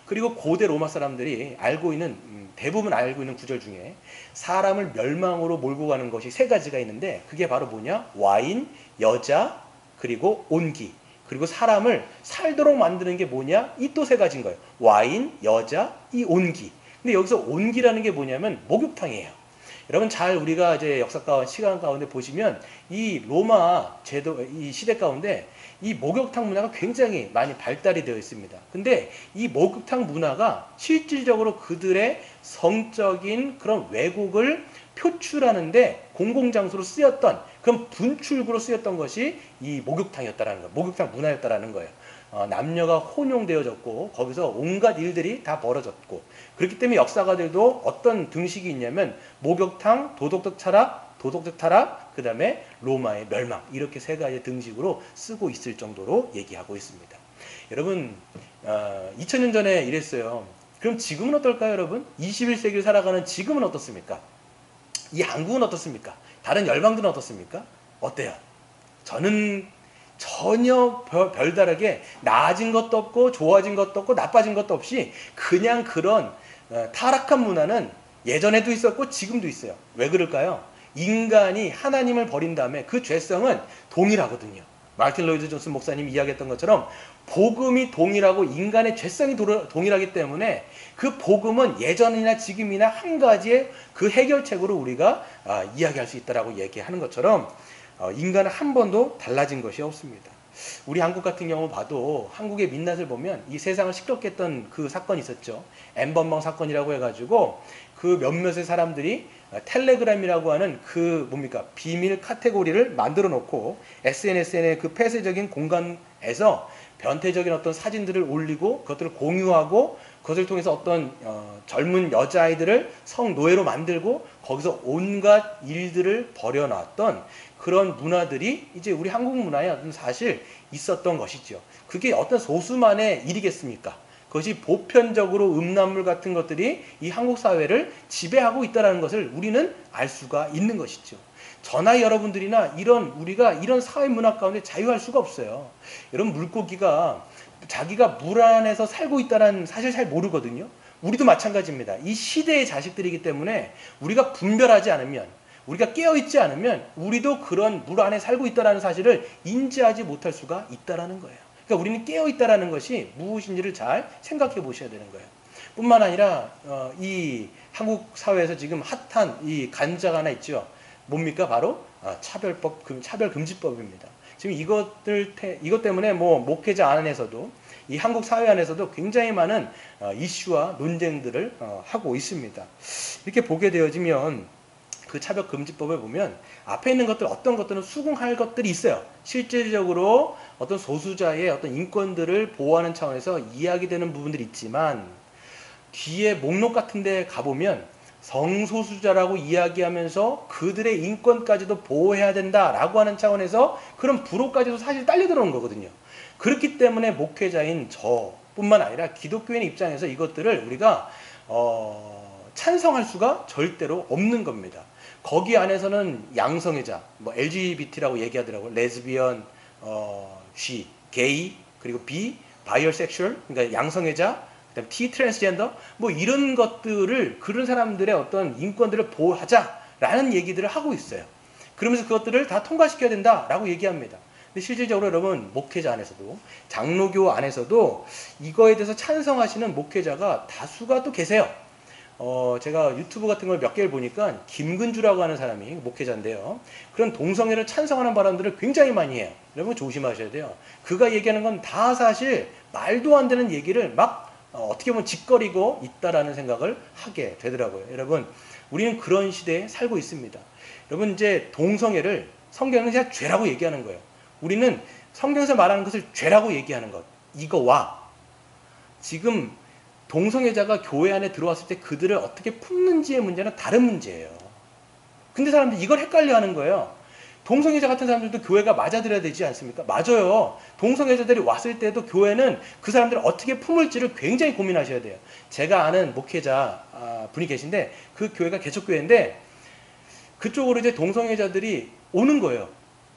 그리고 고대 로마 사람들이 알고 있는 대부분 알고 있는 구절 중에 사람을 멸망으로 몰고 가는 것이 세 가지가 있는데 그게 바로 뭐냐? 와인, 여자, 그리고 온기. 그리고 사람을 살도록 만드는 게 뭐냐? 이 또 세 가지인 거예요. 와인, 여자, 이 온기. 근데 여기서 온기라는 게 뭐냐면 목욕탕이에요. 여러분 잘 우리가 이제 역사 가운데 시간 가운데 보시면 이 로마 제도 이 시대 가운데 이 목욕탕 문화가 굉장히 많이 발달이 되어 있습니다. 근데 이 목욕탕 문화가 실질적으로 그들의 성적인 그런 왜곡을 표출하는데 공공장소로 쓰였던 그런 분출구로 쓰였던 것이 이 목욕탕이었다라는 거예요. 목욕탕 문화였다라는 거예요. 남녀가 혼용되어졌고 거기서 온갖 일들이 다 벌어졌고 그렇기 때문에 역사가들도 어떤 등식이 있냐면 목욕탕, 도덕적 타락, 그 다음에 로마의 멸망 이렇게 세 가지 등식으로 쓰고 있을 정도로 얘기하고 있습니다. 여러분 2000년 전에 이랬어요. 그럼 지금은 어떨까요 여러분? 21세기를 살아가는 지금은 어떻습니까? 이 한국은 어떻습니까? 다른 열방들은 어떻습니까? 어때요? 저는 전혀 별다르게 나아진 것도 없고 좋아진 것도 없고 나빠진 것도 없이 그냥 그런 타락한 문화는 예전에도 있었고 지금도 있어요. 왜 그럴까요? 인간이 하나님을 버린 다음에 그 죄성은 동일하거든요. 마르틴 로이드 존슨 목사님이 이야기했던 것처럼 복음이 동일하고 인간의 죄성이 동일하기 때문에 그 복음은 예전이나 지금이나 한 가지의 그 해결책으로 우리가 이야기할 수 있다라고 얘기하는 것처럼 인간은 한 번도 달라진 것이 없습니다. 우리 한국 같은 경우 봐도 한국의 민낯을 보면 이 세상을 시끄럽게 했던 그 사건이 있었죠. 엠번방 사건이라고 해가지고 그 몇몇의 사람들이 텔레그램이라고 하는 그 뭡니까 비밀 카테고리를 만들어 놓고 SNS의 그 폐쇄적인 공간에서 변태적인 어떤 사진들을 올리고 그것들을 공유하고 그것을 통해서 어떤 젊은 여자아이들을 성노예로 만들고 거기서 온갖 일들을 벌여놨던 그런 문화들이 이제 우리 한국 문화에 어떤 사실 있었던 것이죠. 그게 어떤 소수만의 일이겠습니까? 그것이 보편적으로 음란물 같은 것들이 이 한국 사회를 지배하고 있다는 것을 우리는 알 수가 있는 것이죠. 저나 여러분들이나 우리가 이런 사회 문화 가운데 자유할 수가 없어요. 여러분 물고기가 자기가 물 안에서 살고 있다는 사실 잘 모르거든요. 우리도 마찬가지입니다. 이 시대의 자식들이기 때문에 우리가 분별하지 않으면 우리가 깨어있지 않으면 우리도 그런 물 안에 살고 있다는 사실을 인지하지 못할 수가 있다는 거예요. 그러니까 우리는 깨어있다는 것이 무엇인지를 잘 생각해 보셔야 되는 거예요. 뿐만 아니라 이 한국 사회에서 지금 핫한 이 간자가 하나 있죠. 뭡니까? 바로 차별금지법입니다. 지금 이것 때문에 뭐 목회자 안에서도 이 한국 사회 안에서도 굉장히 많은 이슈와 논쟁들을 하고 있습니다. 이렇게 보게 되어지면 그 차별금지법에 보면 앞에 있는 것들 어떤 것들은 수긍할 것들이 있어요. 실질적으로 어떤 소수자의 어떤 인권들을 보호하는 차원에서 이야기되는 부분들이 있지만 뒤에 목록 같은 데 가보면 성소수자라고 이야기하면서 그들의 인권까지도 보호해야 된다라고 하는 차원에서 그런 불호까지도 사실 딸려 들어온 거거든요. 그렇기 때문에 목회자인 저뿐만 아니라 기독교인의 입장에서 이것들을 우리가 찬성할 수가 절대로 없는 겁니다. 거기 안에서는 양성애자, 뭐 LGBT라고 얘기하더라고요. 레즈비언, G, 게이, 그리고 B, 바이오섹슈얼, 그러니까 양성애자, 그다음 T 트랜스젠더, 뭐 이런 것들을 그런 사람들의 어떤 인권들을 보호하자라는 얘기들을 하고 있어요. 그러면서 그것들을 다 통과시켜야 된다라고 얘기합니다. 근데 실질적으로 여러분 목회자 안에서도 장로교 안에서도 이거에 대해서 찬성하시는 목회자가 다수가 또 계세요. 제가 유튜브 같은 걸 몇 개를 보니까 김근주라고 하는 사람이 목회자인데요. 그런 동성애를 찬성하는 발언들을 굉장히 많이 해요. 여러분 조심하셔야 돼요. 그가 얘기하는 건 다 사실 말도 안 되는 얘기를 막 어떻게 보면 짓거리고 있다라는 생각을 하게 되더라고요. 여러분 우리는 그런 시대에 살고 있습니다. 여러분 이제 동성애를 성경은 그냥 죄라고 얘기하는 거예요. 우리는 성경에서 말하는 것을 죄라고 얘기하는 것. 이거와 지금 동성애자가 교회 안에 들어왔을 때 그들을 어떻게 품는지의 문제는 다른 문제예요. 근데 사람들이 이걸 헷갈려 하는 거예요. 동성애자 같은 사람들도 교회가 맞아들여야 되지 않습니까? 맞아요. 동성애자들이 왔을 때도 교회는 그 사람들을 어떻게 품을지를 굉장히 고민하셔야 돼요. 제가 아는 목회자 분이 계신데 그 교회가 개척교회인데 그쪽으로 이제 동성애자들이 오는 거예요.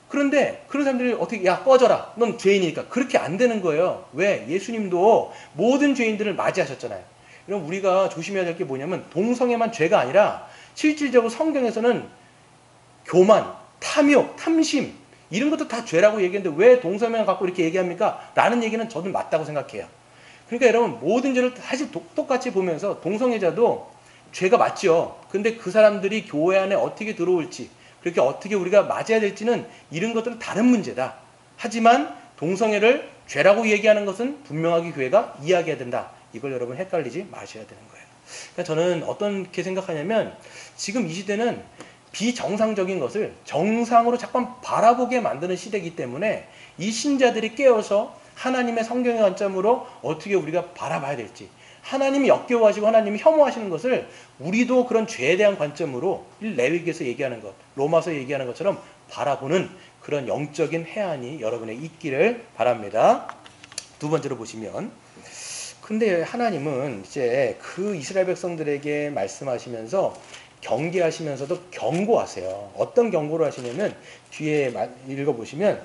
그런데 그런 사람들이 어떻게 야 꺼져라 넌 죄인이니까 그렇게 안 되는 거예요. 왜? 예수님도 모든 죄인들을 맞이하셨잖아요. 그럼 우리가 조심해야 될 게 뭐냐면 동성애만 죄가 아니라 실질적으로 성경에서는 교만, 탐욕, 탐심 이런 것도 다 죄라고 얘기했는데 왜 동성애만 갖고 이렇게 얘기합니까? 라는 얘기는 저는 맞다고 생각해요. 그러니까 여러분 모든 죄를 사실 똑같이 보면서 동성애자도 죄가 맞죠. 근데 그 사람들이 교회 안에 어떻게 들어올지 그렇게 어떻게 우리가 맞아야 될지는 이런 것들은 다른 문제다. 하지만 동성애를 죄라고 얘기하는 것은 분명하게 교회가 이야기해야 된다. 이걸 여러분 헷갈리지 마셔야 되는 거예요. 그러니까 저는 어떻게 생각하냐면 지금 이 시대는 비정상적인 것을 정상으로 자꾸 바라보게 만드는 시대이기 때문에 이 신자들이 깨어서 하나님의 성경의 관점으로 어떻게 우리가 바라봐야 될지 하나님이 역겨워하시고 하나님이 혐오하시는 것을 우리도 그런 죄에 대한 관점으로 레위기에서 얘기하는 것, 로마서 얘기하는 것처럼 바라보는 그런 영적인 해안이 여러분의 있기를 바랍니다. 두 번째로 보시면 근데 하나님은 이제 그 이스라엘 백성들에게 말씀하시면서 경계하시면서도 경고하세요. 어떤 경고를 하시냐면 뒤에 읽어보시면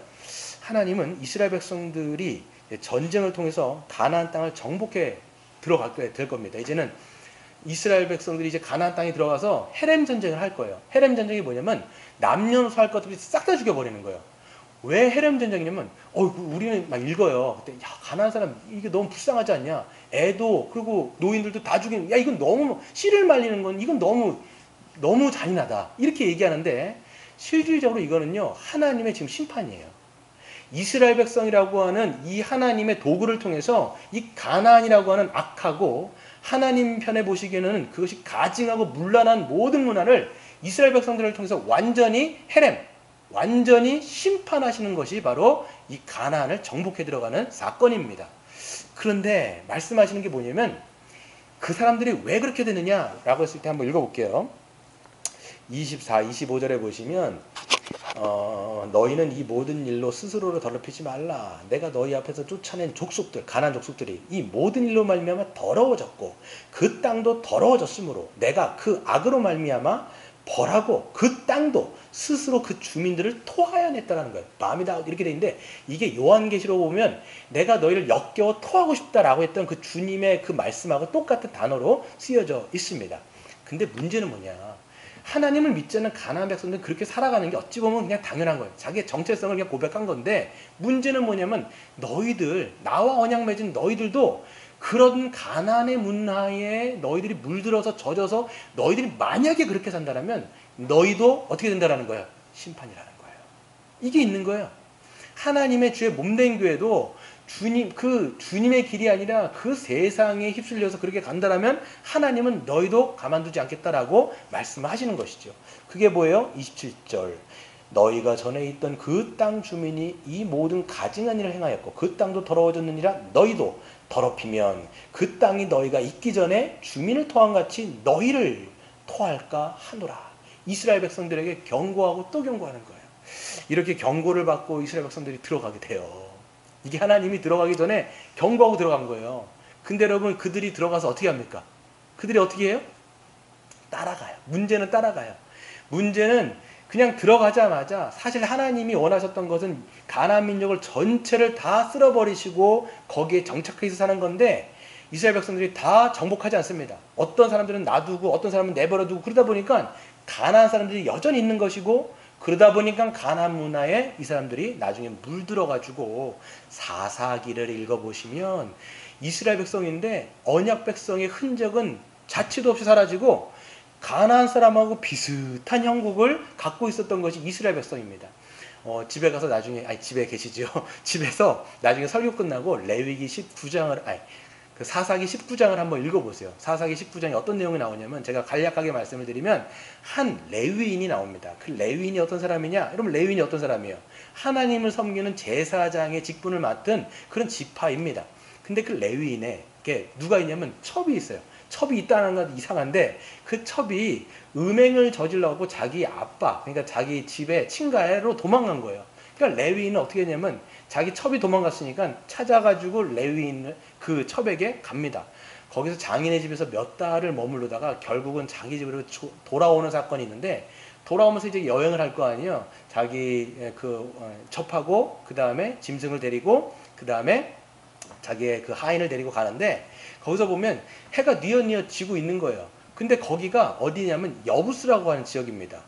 하나님은 이스라엘 백성들이 전쟁을 통해서 가나안 땅을 정복해 들어가게 될 겁니다. 이제는 이스라엘 백성들이 이제 가나안 땅에 들어가서 헤렘 전쟁을 할 거예요. 헤렘 전쟁이 뭐냐면 남녀노소 할 것들이 싹 다 죽여버리는 거예요. 왜 헤렘 전쟁이냐면 우리는 막 읽어요. 그때 야 가나안 사람 이게 너무 불쌍하지 않냐? 애도 그리고 노인들도 다 죽이는 야 이건 너무 씨를 말리는 건 이건 너무 잔인하다. 이렇게 얘기하는데 실질적으로 이거는요 하나님의 지금 심판이에요. 이스라엘 백성이라고 하는 이 하나님의 도구를 통해서 이 가나안이라고 하는 악하고 하나님 편에 보시기에는 그것이 가증하고 문란한 모든 문화를 이스라엘 백성들을 통해서 완전히 헤렘, 완전히 심판하시는 것이 바로 이 가나안을 정복해 들어가는 사건입니다. 그런데 말씀하시는 게 뭐냐면 그 사람들이 왜 그렇게 되느냐라고 했을 때 한번 읽어볼게요. 24, 25절에 보시면 너희는 이 모든 일로 스스로를 더럽히지 말라. 내가 너희 앞에서 쫓아낸 족속들, 가나안 족속들이 이 모든 일로 말미암아 더러워졌고 그 땅도 더러워졌으므로 내가 그 악으로 말미암아 벌하고 그 땅도 스스로 그 주민들을 토하여냈다는 거예요. 마음이다 이렇게 돼 있는데 이게 요한계시록 보면 내가 너희를 역겨워 토하고 싶다라고 했던 그 주님의 그 말씀하고 똑같은 단어로 쓰여져 있습니다. 근데 문제는 뭐냐? 하나님을 믿지 않는 가나안 백성들은 그렇게 살아가는 게 어찌 보면 그냥 당연한 거예요. 자기의 정체성을 그냥 고백한 건데 문제는 뭐냐면 너희들 나와 언약 맺은 너희들도 그런 가나안의 문화에 너희들이 물들어서 젖어서 너희들이 만약에 그렇게 산다면 너희도 어떻게 된다라는 거예요? 심판이라는 거예요. 이게 있는 거예요. 하나님의 주의 몸된 교회도 주님의 길이 아니라 그 세상에 휩쓸려서 그렇게 간다라면 하나님은 너희도 가만두지 않겠다라고 말씀하시는 것이죠. 그게 뭐예요? 27절. 너희가 전에 있던 그 땅 주민이 이 모든 가증한 일을 행하였고 그 땅도 더러워졌느니라 너희도 더럽히면 그 땅이 너희가 있기 전에 주민을 토함같이 너희를 토할까 하노라. 이스라엘 백성들에게 경고하고 또 경고하는 거예요. 이렇게 경고를 받고 이스라엘 백성들이 들어가게 돼요. 이게 하나님이 들어가기 전에 경고하고 들어간 거예요. 근데 여러분 그들이 들어가서 어떻게 합니까? 그들이 어떻게 해요? 따라가요. 문제는 따라가요. 문제는 그냥 들어가자마자 사실 하나님이 원하셨던 것은 가나안 민족을 전체를 다 쓸어버리시고 거기에 정착해서 사는 건데 이스라엘 백성들이 다 정복하지 않습니다. 어떤 사람들은 놔두고 어떤 사람은 내버려두고 그러다 보니까 가나안 사람들이 여전히 있는 것이고 그러다 보니까 가나안 문화에 이 사람들이 나중에 물들어가지고 사사기를 읽어보시면 이스라엘 백성인데 언약 백성의 흔적은 자취도 없이 사라지고 가나안 사람하고 비슷한 형국을 갖고 있었던 것이 이스라엘 백성입니다. 집에 가서 나중에 집에 계시죠. 집에서 나중에 설교 끝나고 레위기 19장을 그 사사기 19장을 한번 읽어보세요. 사사기 19장에 어떤 내용이 나오냐면 제가 간략하게 말씀을 드리면 한 레위인이 나옵니다. 그 레위인이 어떤 사람이냐? 여러분 레위인이 어떤 사람이에요? 하나님을 섬기는 제사장의 직분을 맡은 그런 지파입니다. 근데 그 레위인에 누가 있냐면 첩이 있어요. 첩이 있다는 건 이상한데 그 첩이 음행을 저질러고 자기 아빠 그러니까 자기 집에 친가로 도망간 거예요. 그러니까 레위인은 어떻게 했냐면 자기 첩이 도망갔으니까 찾아가지고 레위인 그 첩에게 갑니다. 거기서 장인의 집에서 몇 달을 머무르다가 결국은 자기 집으로 돌아오는 사건이 있는데 돌아오면서 이제 여행을 할 거 아니에요. 자기 그 첩하고 그 다음에 짐승을 데리고 그 다음에 자기의 그 하인을 데리고 가는데 거기서 보면 해가 뉘엿뉘엿 지고 있는 거예요. 근데 거기가 어디냐면 여부스라고 하는 지역입니다.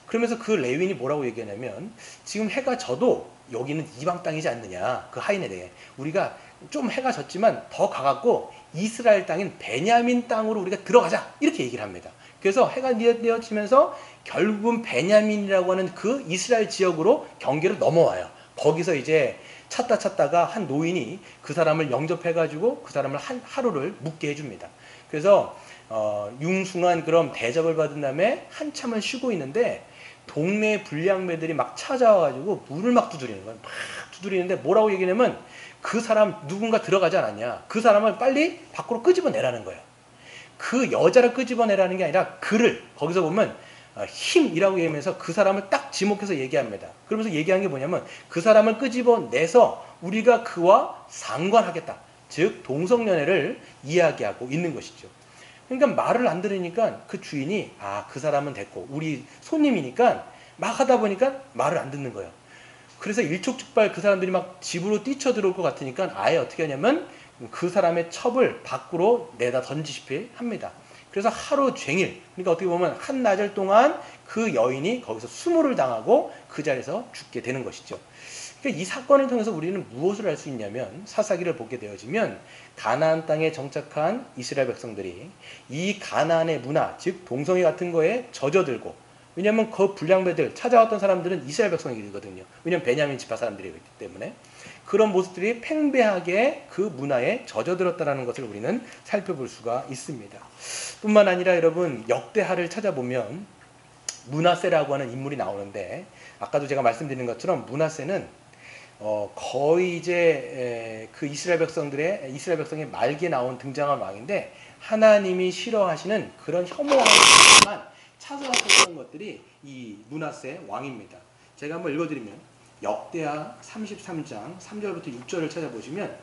그러면서 그 레위인이 뭐라고 얘기하냐면 지금 해가 져도 여기는 이방 땅이지 않느냐. 그 하인에 대해 우리가 좀 해가 졌지만 더 가갖고 이스라엘 땅인 베냐민 땅으로 우리가 들어가자 이렇게 얘기를 합니다. 그래서 해가 뉘엿뉘엿지면서 결국은 베냐민이라고 하는 그 이스라엘 지역으로 경계를 넘어와요. 거기서 이제 찾다가 한 노인이 그 사람을 영접해가지고 그 사람을 하루를 묵게 해줍니다. 그래서 융숭한 그런 대접을 받은 다음에 한참을 쉬고 있는데 동네 불량배들이 막 찾아와가지고 문을 막 두드리는 거예요. 막 두드리는데 뭐라고 얘기냐면 그 사람 누군가 들어가지 않았냐. 그 사람을 빨리 밖으로 끄집어내라는 거예요. 그 여자를 끄집어내라는 게 아니라 그를 거기서 보면 힘이라고 얘기하면서 그 사람을 딱 지목해서 얘기합니다. 그러면서 얘기한 게 뭐냐면 그 사람을 끄집어내서 우리가 그와 상관하겠다. 즉 동성연애를 이야기하고 있는 것이죠. 그러니까 말을 안 들으니까 그 주인이 그 사람은 됐고 우리 손님이니까 막 하다 보니까 말을 안 듣는 거예요. 그래서 일촉즉발 그 사람들이 막 집으로 뛰쳐들어올 것 같으니까 아예 어떻게 하냐면 그 사람의 첩을 밖으로 내다 던지시피 합니다. 그래서 하루 종일 그러니까 어떻게 보면 한나절 동안 그 여인이 거기서 수모를 당하고 그 자리에서 죽게 되는 것이죠. 그러니까 이 사건을 통해서 우리는 무엇을 알 수 있냐면 사사기를 보게 되어지면 가나안 땅에 정착한 이스라엘 백성들이 이 가나안의 문화 즉 동성애 같은 거에 젖어들고 왜냐하면 그 불량배들 찾아왔던 사람들은 이스라엘 백성이거든요. 왜냐하면 베냐민 지파 사람들이기 때문에 그런 모습들이 팽배하게 그 문화에 젖어들었다는 것을 우리는 살펴볼 수가 있습니다. 뿐만 아니라 여러분 역대하를 찾아보면 므낫세라고 하는 인물이 나오는데 아까도 제가 말씀드린 것처럼 므낫세는 거의 이제 그 이스라엘 백성의 말기에 나온 등장한 왕인데 하나님이 싫어하시는 그런 혐오하는 찾아왔던 것들이 이 므낫세 왕입니다. 제가 한번 읽어드리면 역대하 33장 3절부터 6절을 찾아보시면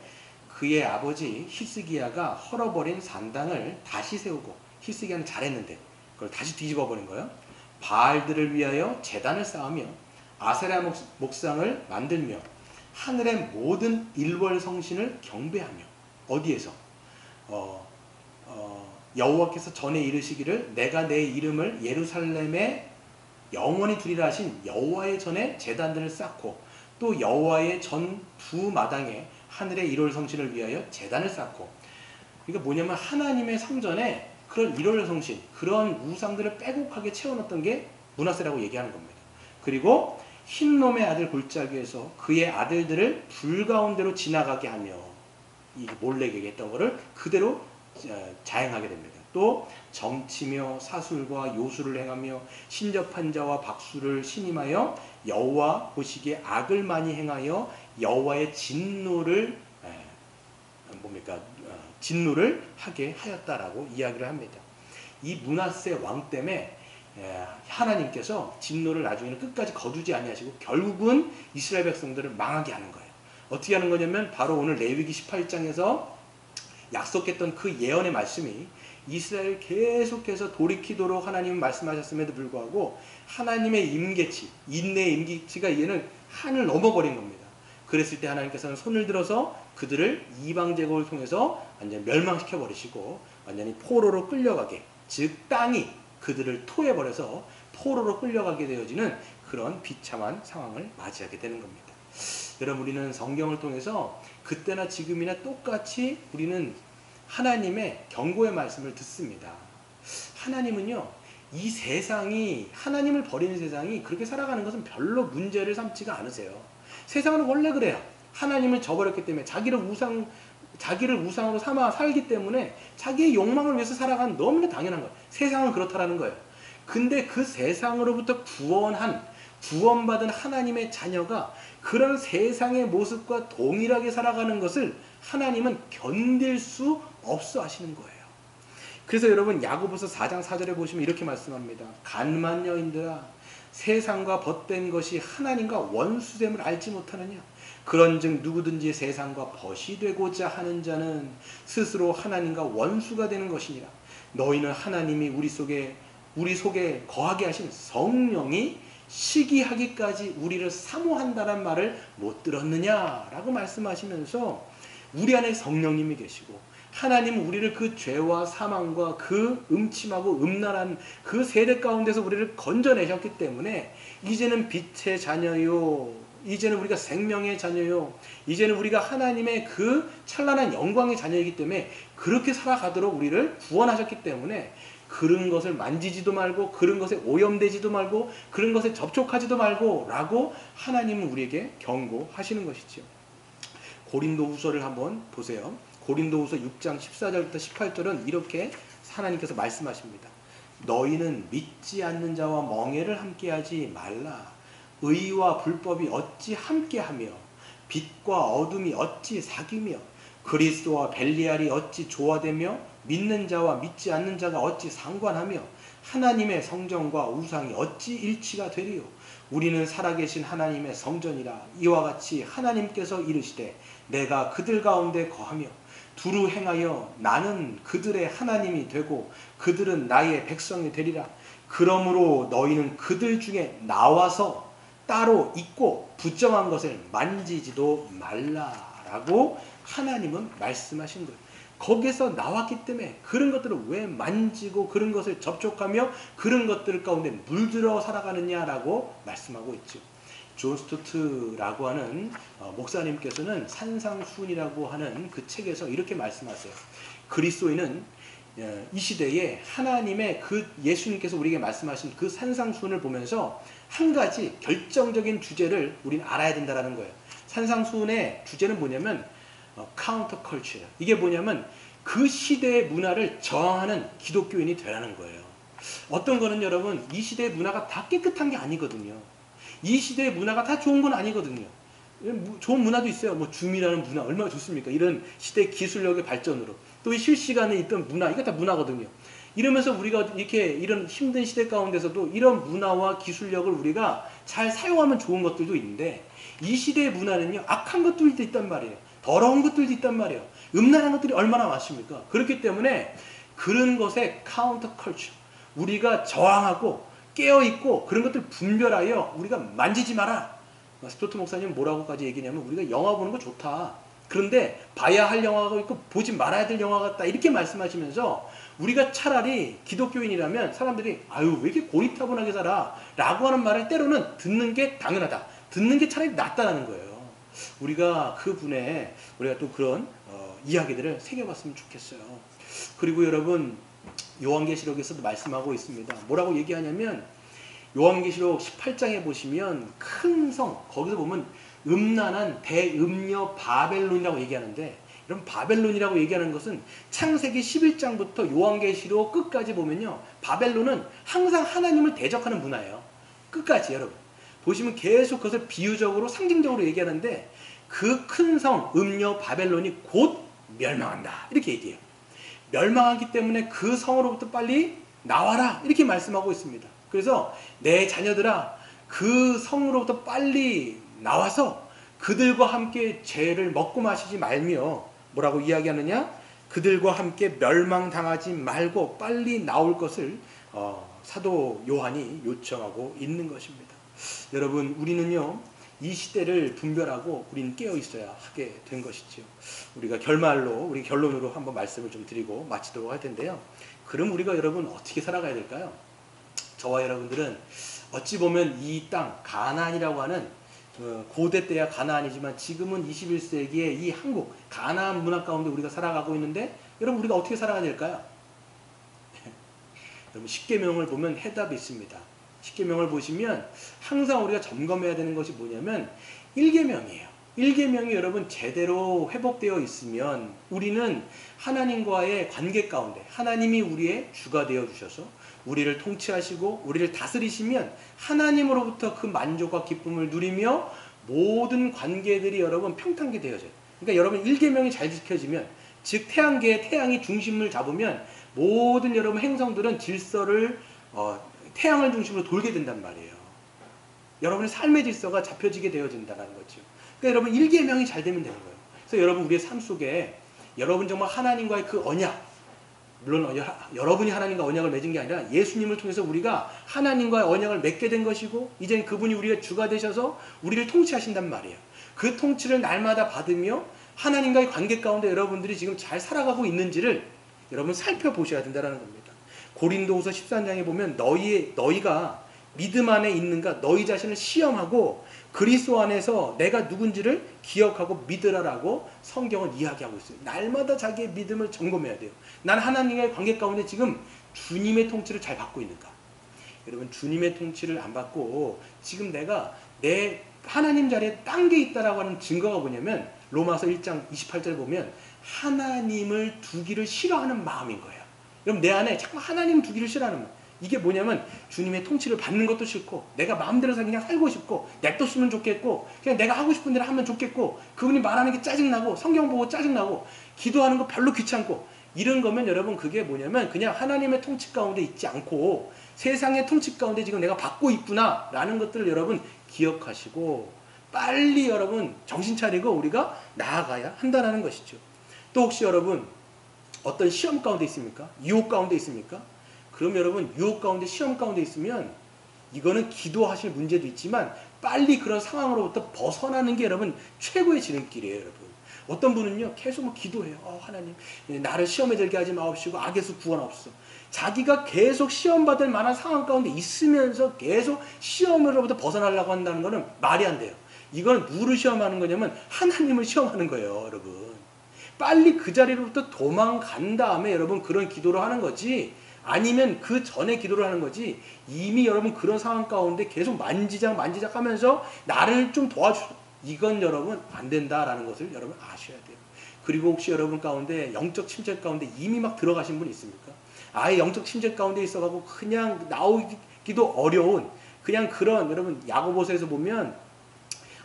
그의 아버지 히스기야가 헐어버린 산당을 다시 세우고 히스기야는 잘했는데 그걸 다시 뒤집어 버린 거예요. 바알들을 위하여 제단을 쌓으며 아세라 목상을 만들며 하늘의 모든 일월 성신을 경배하며 어디에서 여호와께서 전에 이르시기를 내가 내 이름을 예루살렘에 영원히 두리라 하신 여호와의 전에 제단들을 쌓고 또 여호와의 전 두 마당에 하늘의 일월 성신을 위하여 제단을 쌓고 그러니까 뭐냐면 하나님의 성전에 그런 일월 성신 그런 우상들을 빼곡하게 채워넣었던 게 므낫세라고 얘기하는 겁니다. 그리고 흰놈의 아들 골짜기에서 그의 아들들을 불 가운데로 지나가게 하며 이 몰렉에게 했던 것을 그대로 자행하게 됩니다. 또 정치며 사술과 요술을 행하며 신접한 자와 박수를 신임하여 여호와 보시기에 악을 많이 행하여 여호와의 진노를 진노를 하게 하였다라고 이야기를 합니다. 이 므낫세 왕 때문에 하나님께서 진노를 나중에는 끝까지 거두지 아니하시고 결국은 이스라엘 백성들을 망하게 하는 거예요. 어떻게 하는 거냐면 바로 오늘 레위기 18장에서 약속했던 그 예언의 말씀이 이스라엘 계속해서 돌이키도록 하나님은 말씀하셨음에도 불구하고 하나님의 임계치, 인내의 임계치가 이제는 한을 넘어버린 겁니다. 그랬을 때 하나님께서는 손을 들어서 그들을 이방 제국을 통해서 완전히 멸망시켜 버리시고 완전히 포로로 끌려가게, 즉 땅이 그들을 토해버려서 포로로 끌려가게 되어지는 그런 비참한 상황을 맞이하게 되는 겁니다. 여러분, 우리는 성경을 통해서 그때나 지금이나 똑같이 우리는 하나님의 경고의 말씀을 듣습니다. 하나님은요, 이 세상이, 하나님을 버리는 세상이 그렇게 살아가는 것은 별로 문제를 삼지가 않으세요. 세상은 원래 그래요. 하나님을 저버렸기 때문에 자기를 우상으로 삼아 살기 때문에 자기의 욕망을 위해서 살아가는 너무나 당연한 거예요. 세상은 그렇다라는 거예요. 근데 그 세상으로부터 구원받은 하나님의 자녀가 그런 세상의 모습과 동일하게 살아가는 것을 하나님은 견딜 수 없어 하시는 거예요. 그래서 여러분, 야고보서 4장 4절에 보시면 이렇게 말씀합니다. 간만 여인들아, 세상과 벗된 것이 하나님과 원수됨을 알지 못하느냐? 그런즉 누구든지 세상과 벗이 되고자 하는 자는 스스로 하나님과 원수가 되는 것이니라. 너희는 하나님이 우리 속에 거하게 하신 성령이 시기하기까지 우리를 사모한다는 말을 못 들었느냐라고 말씀하시면서 우리 안에 성령님이 계시고 하나님은 우리를 그 죄와 사망과 그 음침하고 음란한 그 세대 가운데서 우리를 건져내셨기 때문에 이제는 빛의 자녀요, 이제는 우리가 생명의 자녀요, 이제는 우리가 하나님의 그 찬란한 영광의 자녀이기 때문에 그렇게 살아가도록 우리를 구원하셨기 때문에 그런 것을 만지지도 말고 그런 것에 오염되지도 말고 그런 것에 접촉하지도 말고 라고 하나님은 우리에게 경고하시는 것이죠. 고린도후서를 한번 보세요. 고린도후서 6장 14절부터 18절은 이렇게 하나님께서 말씀하십니다. 너희는 믿지 않는 자와 멍에를 함께하지 말라. 의와 불법이 어찌 함께하며 빛과 어둠이 어찌 사귀며 그리스도와 벨리알이 어찌 조화되며 믿는 자와 믿지 않는 자가 어찌 상관하며 하나님의 성전과 우상이 어찌 일치가 되리요. 우리는 살아계신 하나님의 성전이라. 이와 같이 하나님께서 이르시되 내가 그들 가운데 거하며 두루 행하여 나는 그들의 하나님이 되고 그들은 나의 백성이 되리라. 그러므로 너희는 그들 중에 나와서 따로 있고 부정한 것을 만지지도 말라라고 하나님은 말씀하신 거예요. 거기서 나왔기 때문에 그런 것들을 왜 만지고 그런 것을 접촉하며 그런 것들 가운데 물들어 살아가느냐라고 말씀하고 있죠. 존 스토트라고 하는 목사님께서는 산상수훈이라고 하는 그 책에서 이렇게 말씀하세요. 그리스도인은 이 시대에 하나님의 그 예수님께서 우리에게 말씀하신 그 산상수훈을 보면서 한 가지 결정적인 주제를 우리는 알아야 된다는 거예요. 산상수훈의 주제는 뭐냐면 카운터 컬처예요. 이게 뭐냐면 그 시대의 문화를 저항하는 기독교인이 되라는 거예요. 어떤 거는 여러분, 이 시대의 문화가 다 깨끗한 게 아니거든요. 이 시대의 문화가 다 좋은 건 아니거든요. 좋은 문화도 있어요. 뭐 줌이라는 문화 얼마나 좋습니까? 이런 시대 기술력의 발전으로 또 이 실시간에 있던 문화, 이거 다 문화거든요. 이러면서 우리가 이렇게 이런 힘든 시대 가운데서도 이런 문화와 기술력을 우리가 잘 사용하면 좋은 것들도 있는데 이 시대의 문화는요, 악한 것들도 있단 말이에요. 더러운 것들도 있단 말이에요. 음란한 것들이 얼마나 많습니까? 그렇기 때문에 그런 것에 카운터 컬처, 우리가 저항하고 깨어있고 그런 것들 분별하여 우리가 만지지 마라. 스토트 목사님은 뭐라고까지 얘기냐면 우리가 영화 보는 거 좋다. 그런데 봐야 할 영화가 있고 보지 말아야 될 영화가 있다. 이렇게 말씀하시면서 우리가 차라리 기독교인이라면 사람들이 아유 왜 이렇게 고리타분하게 살아? 라고 하는 말을 때로는 듣는 게 당연하다. 듣는 게 차라리 낫다라는 거예요. 우리가 그분의 우리가 또 그런 이야기들을 새겨봤으면 좋겠어요. 그리고 여러분, 요한계시록에서도 말씀하고 있습니다. 뭐라고 얘기하냐면 요한계시록 18장에 보시면 큰 성, 거기서 보면 음란한 대음녀 바벨론이라고 얘기하는데, 이런 바벨론이라고 얘기하는 것은 창세기 11장부터 요한계시록 끝까지 보면요, 바벨론은 항상 하나님을 대적하는 문화예요. 끝까지 여러분 보시면 계속 그것을 비유적으로 상징적으로 얘기하는데 그 큰 성 음녀 바벨론이 곧 멸망한다 이렇게 얘기해요. 멸망하기 때문에 그 성으로부터 빨리 나와라 이렇게 말씀하고 있습니다. 그래서 내 자녀들아 그 성으로부터 빨리 나와서 그들과 함께 죄를 먹고 마시지 말며 뭐라고 이야기하느냐? 그들과 함께 멸망당하지 말고 빨리 나올 것을 사도 요한이 요청하고 있는 것입니다. 여러분, 우리는요 이 시대를 분별하고 우리는 깨어 있어야 하게 된 것이지요. 우리가 우리 결론으로 한번 말씀을 좀 드리고 마치도록 할 텐데요. 그럼 우리가 여러분 어떻게 살아가야 될까요? 저와 여러분들은 어찌 보면 이 땅 가나안이라고 하는 고대 때야 가나안이지만 지금은 21세기의 이 한국 가나안 문화 가운데 우리가 살아가고 있는데, 여러분 우리가 어떻게 살아가야 될까요? 여러분 십계명을 보면 해답이 있습니다. 십계명을 보시면 항상 우리가 점검해야 되는 것이 뭐냐면 1계명이에요. 1계명이 여러분 제대로 회복되어 있으면 우리는 하나님과의 관계 가운데 하나님이 우리의 주가 되어 주셔서 우리를 통치하시고 우리를 다스리시면 하나님으로부터 그 만족과 기쁨을 누리며 모든 관계들이 여러분 평탄하게 되어져요. 그러니까 여러분 1계명이 잘 지켜지면, 즉 태양계의 태양이 중심을 잡으면 모든 여러분 행성들은 질서를 태양을 중심으로 돌게 된단 말이에요. 여러분의 삶의 질서가 잡혀지게 되어진다는 거죠. 그러니까 여러분 1계명이 잘 되면 되는 거예요. 그래서 여러분 우리의 삶 속에 여러분 정말 하나님과의 그 언약, 물론 여러분이 하나님과 언약을 맺은 게 아니라 예수님을 통해서 우리가 하나님과의 언약을 맺게 된 것이고, 이제는 그분이 우리의 주가 되셔서 우리를 통치하신단 말이에요. 그 통치를 날마다 받으며 하나님과의 관계 가운데 여러분들이 지금 잘 살아가고 있는지를 여러분 살펴보셔야 된다는 겁니다. 고린도후서 13장에 보면 너희가 믿음 안에 있는가 너희 자신을 시험하고 그리스도 안에서 내가 누군지를 기억하고 믿으라라고 성경은 이야기하고 있어요. 날마다 자기의 믿음을 점검해야 돼요. 난 하나님과의 관계 가운데 지금 주님의 통치를 잘 받고 있는가? 여러분 주님의 통치를 안 받고 지금 내가 내 하나님 자리에 딴 게 있다라고 하는 증거가 뭐냐면 로마서 1장 28절 보면 하나님을 두기를 싫어하는 마음인 거예요. 그럼 내 안에 자꾸 하나님 두기를 싫어하는 마음. 이게 뭐냐면 주님의 통치를 받는 것도 싫고 내가 마음대로 그냥 살고 싶고 냅뒀으면 좋겠고 그냥 내가 하고 싶은 대로 하면 좋겠고 그분이 말하는 게 짜증나고 성경 보고 짜증나고 기도하는 거 별로 귀찮고 이런 거면 여러분 그게 뭐냐면 그냥 하나님의 통치 가운데 있지 않고 세상의 통치 가운데 지금 내가 받고 있구나 라는 것들을 여러분 기억하시고 빨리 여러분 정신 차리고 우리가 나아가야 한다는 것이죠. 또 혹시 여러분 어떤 시험 가운데 있습니까? 유혹 가운데 있습니까? 그럼 여러분 유혹 가운데 시험 가운데 있으면 이거는 기도하실 문제도 있지만 빨리 그런 상황으로부터 벗어나는 게 여러분 최고의 지름길이에요. 여러분 어떤 분은요 계속 기도해요. 하나님 나를 시험에 들게 하지 마옵시고 악에서 구원하옵소서. 자기가 계속 시험받을 만한 상황 가운데 있으면서 계속 시험으로부터 벗어나려고 한다는 것은 말이 안 돼요. 이건 누구를 시험하는 거냐면 하나님을 시험하는 거예요. 여러분 빨리 그 자리로부터 도망간 다음에 여러분 그런 기도를 하는 거지, 아니면 그 전에 기도를 하는 거지, 이미 여러분 그런 상황 가운데 계속 만지작 하면서 나를 좀 도와줘, 이건 여러분 안 된다라는 것을 여러분 아셔야 돼요. 그리고 혹시 여러분 가운데 영적 침체 가운데 이미 막 들어가신 분 있습니까? 아예 영적 침체 가운데 있어가지고 그냥 나오기도 어려운 그냥 그런, 여러분 야고보서에서 보면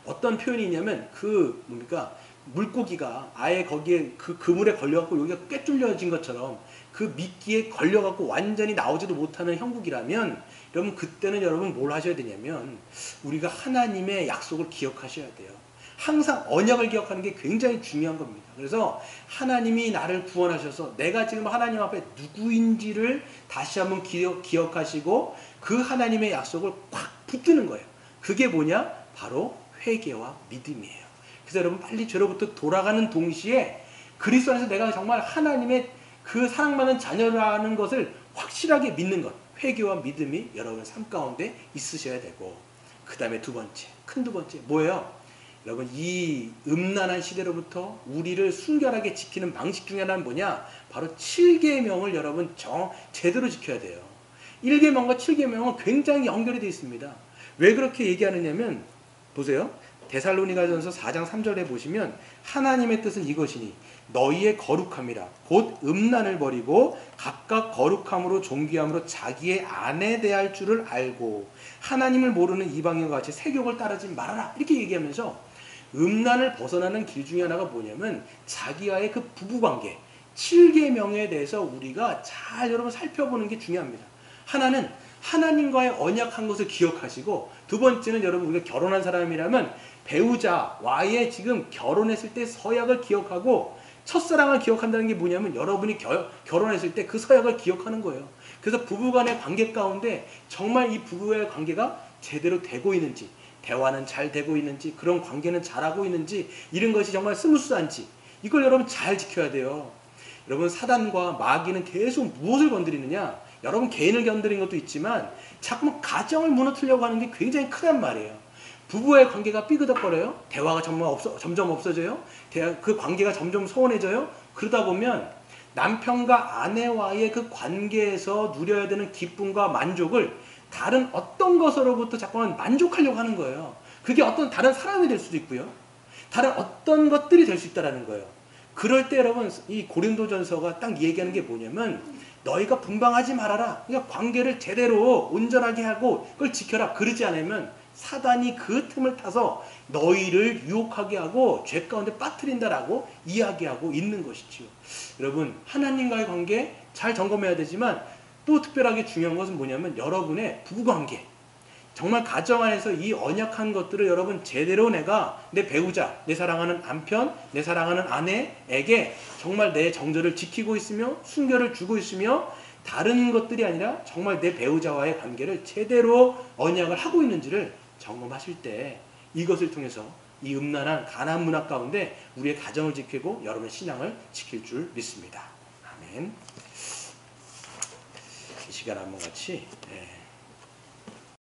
어떤 표현이 있냐면 그 뭡니까 물고기가 아예 거기에 그 그물에 걸려갖고 여기가 꿰뚫려진 것처럼 그 미끼에 걸려갖고 완전히 나오지도 못하는 형국이라면 여러분 그때는 여러분 뭘 하셔야 되냐면 우리가 하나님의 약속을 기억하셔야 돼요. 항상 언약을 기억하는 게 굉장히 중요한 겁니다. 그래서 하나님이 나를 구원하셔서 내가 지금 하나님 앞에 누구인지를 다시 한번 기억하시고 그 하나님의 약속을 꽉 붙드는 거예요. 그게 뭐냐? 바로 회개와 믿음이에요. 그래서 여러분 빨리 죄로부터 돌아가는 동시에 그리스도 안에서 내가 정말 하나님의 그 사랑받는 자녀라는 것을 확실하게 믿는 것, 회개와 믿음이 여러분의 삶 가운데 있으셔야 되고, 그 다음에 큰 두 번째 뭐예요? 여러분 이 음란한 시대로부터 우리를 순결하게 지키는 방식 중에 하나는 뭐냐? 바로 7계명을 여러분 제대로 지켜야 돼요. 1계명과 7계명은 굉장히 연결이 되어 있습니다. 왜 그렇게 얘기하느냐면 보세요. 데살로니가전서 4장 3절에 보시면 하나님의 뜻은 이것이니 너희의 거룩함이라 곧 음란을 버리고 각각 거룩함으로 존귀함으로 자기의 아내 대할 줄을 알고 하나님을 모르는 이방인과 같이 세욕을 따르지 말아라, 이렇게 얘기하면서 음란을 벗어나는 길 중에 하나가 뭐냐면 자기와의 그 부부관계 7계명에 대해서 우리가 잘 여러분 살펴보는 게 중요합니다. 하나는 하나님과의 언약한 것을 기억하시고, 두 번째는 여러분 우리가 결혼한 사람이라면 배우자와의 지금 결혼했을 때 서약을 기억하고 첫사랑을 기억한다는 게 뭐냐면 여러분이 결혼했을 때 그 서약을 기억하는 거예요. 그래서 부부간의 관계 가운데 정말 이 부부의 관계가 제대로 되고 있는지, 대화는 잘 되고 있는지, 그런 관계는 잘하고 있는지, 이런 것이 정말 스무스한지 이걸 여러분 잘 지켜야 돼요. 여러분, 사단과 마귀는 계속 무엇을 건드리느냐? 여러분 개인을 건드리는 것도 있지만 자꾸 가정을 무너뜨리려고 하는 게 굉장히 크단 말이에요. 부부의 관계가 삐그덕거려요. 대화가 점점 없어져요. 그 관계가 점점 소원해져요. 그러다 보면 남편과 아내와의 그 관계에서 누려야 되는 기쁨과 만족을 다른 어떤 것으로부터 자꾸만 만족하려고 하는 거예요. 그게 어떤 다른 사람이 될 수도 있고요. 다른 어떤 것들이 될 수 있다는 거예요. 그럴 때 여러분, 이 고린도전서가 딱 얘기하는 게 뭐냐면 너희가 분방하지 말아라. 그러니까 관계를 제대로 온전하게 하고 그걸 지켜라. 그러지 않으면 사단이 그 틈을 타서 너희를 유혹하게 하고 죄 가운데 빠뜨린다라고 이야기하고 있는 것이지요. 여러분, 하나님과의 관계 잘 점검해야 되지만 또 특별하게 중요한 것은 뭐냐면 여러분의 부부관계, 정말 가정 안에서 이 언약한 것들을 여러분 제대로 내가 내 배우자, 내 사랑하는 남편, 내 사랑하는 아내에게 정말 내 정절을 지키고 있으며 순결을 주고 있으며 다른 것들이 아니라 정말 내 배우자와의 관계를 제대로 언약을 하고 있는지를 점검하실 때 이것을 통해서 이 음란한 가난 문화 가운데 우리의 가정을 지키고 여러분의 신앙을 지킬 줄 믿습니다. 아멘. 이 시간 한번 같이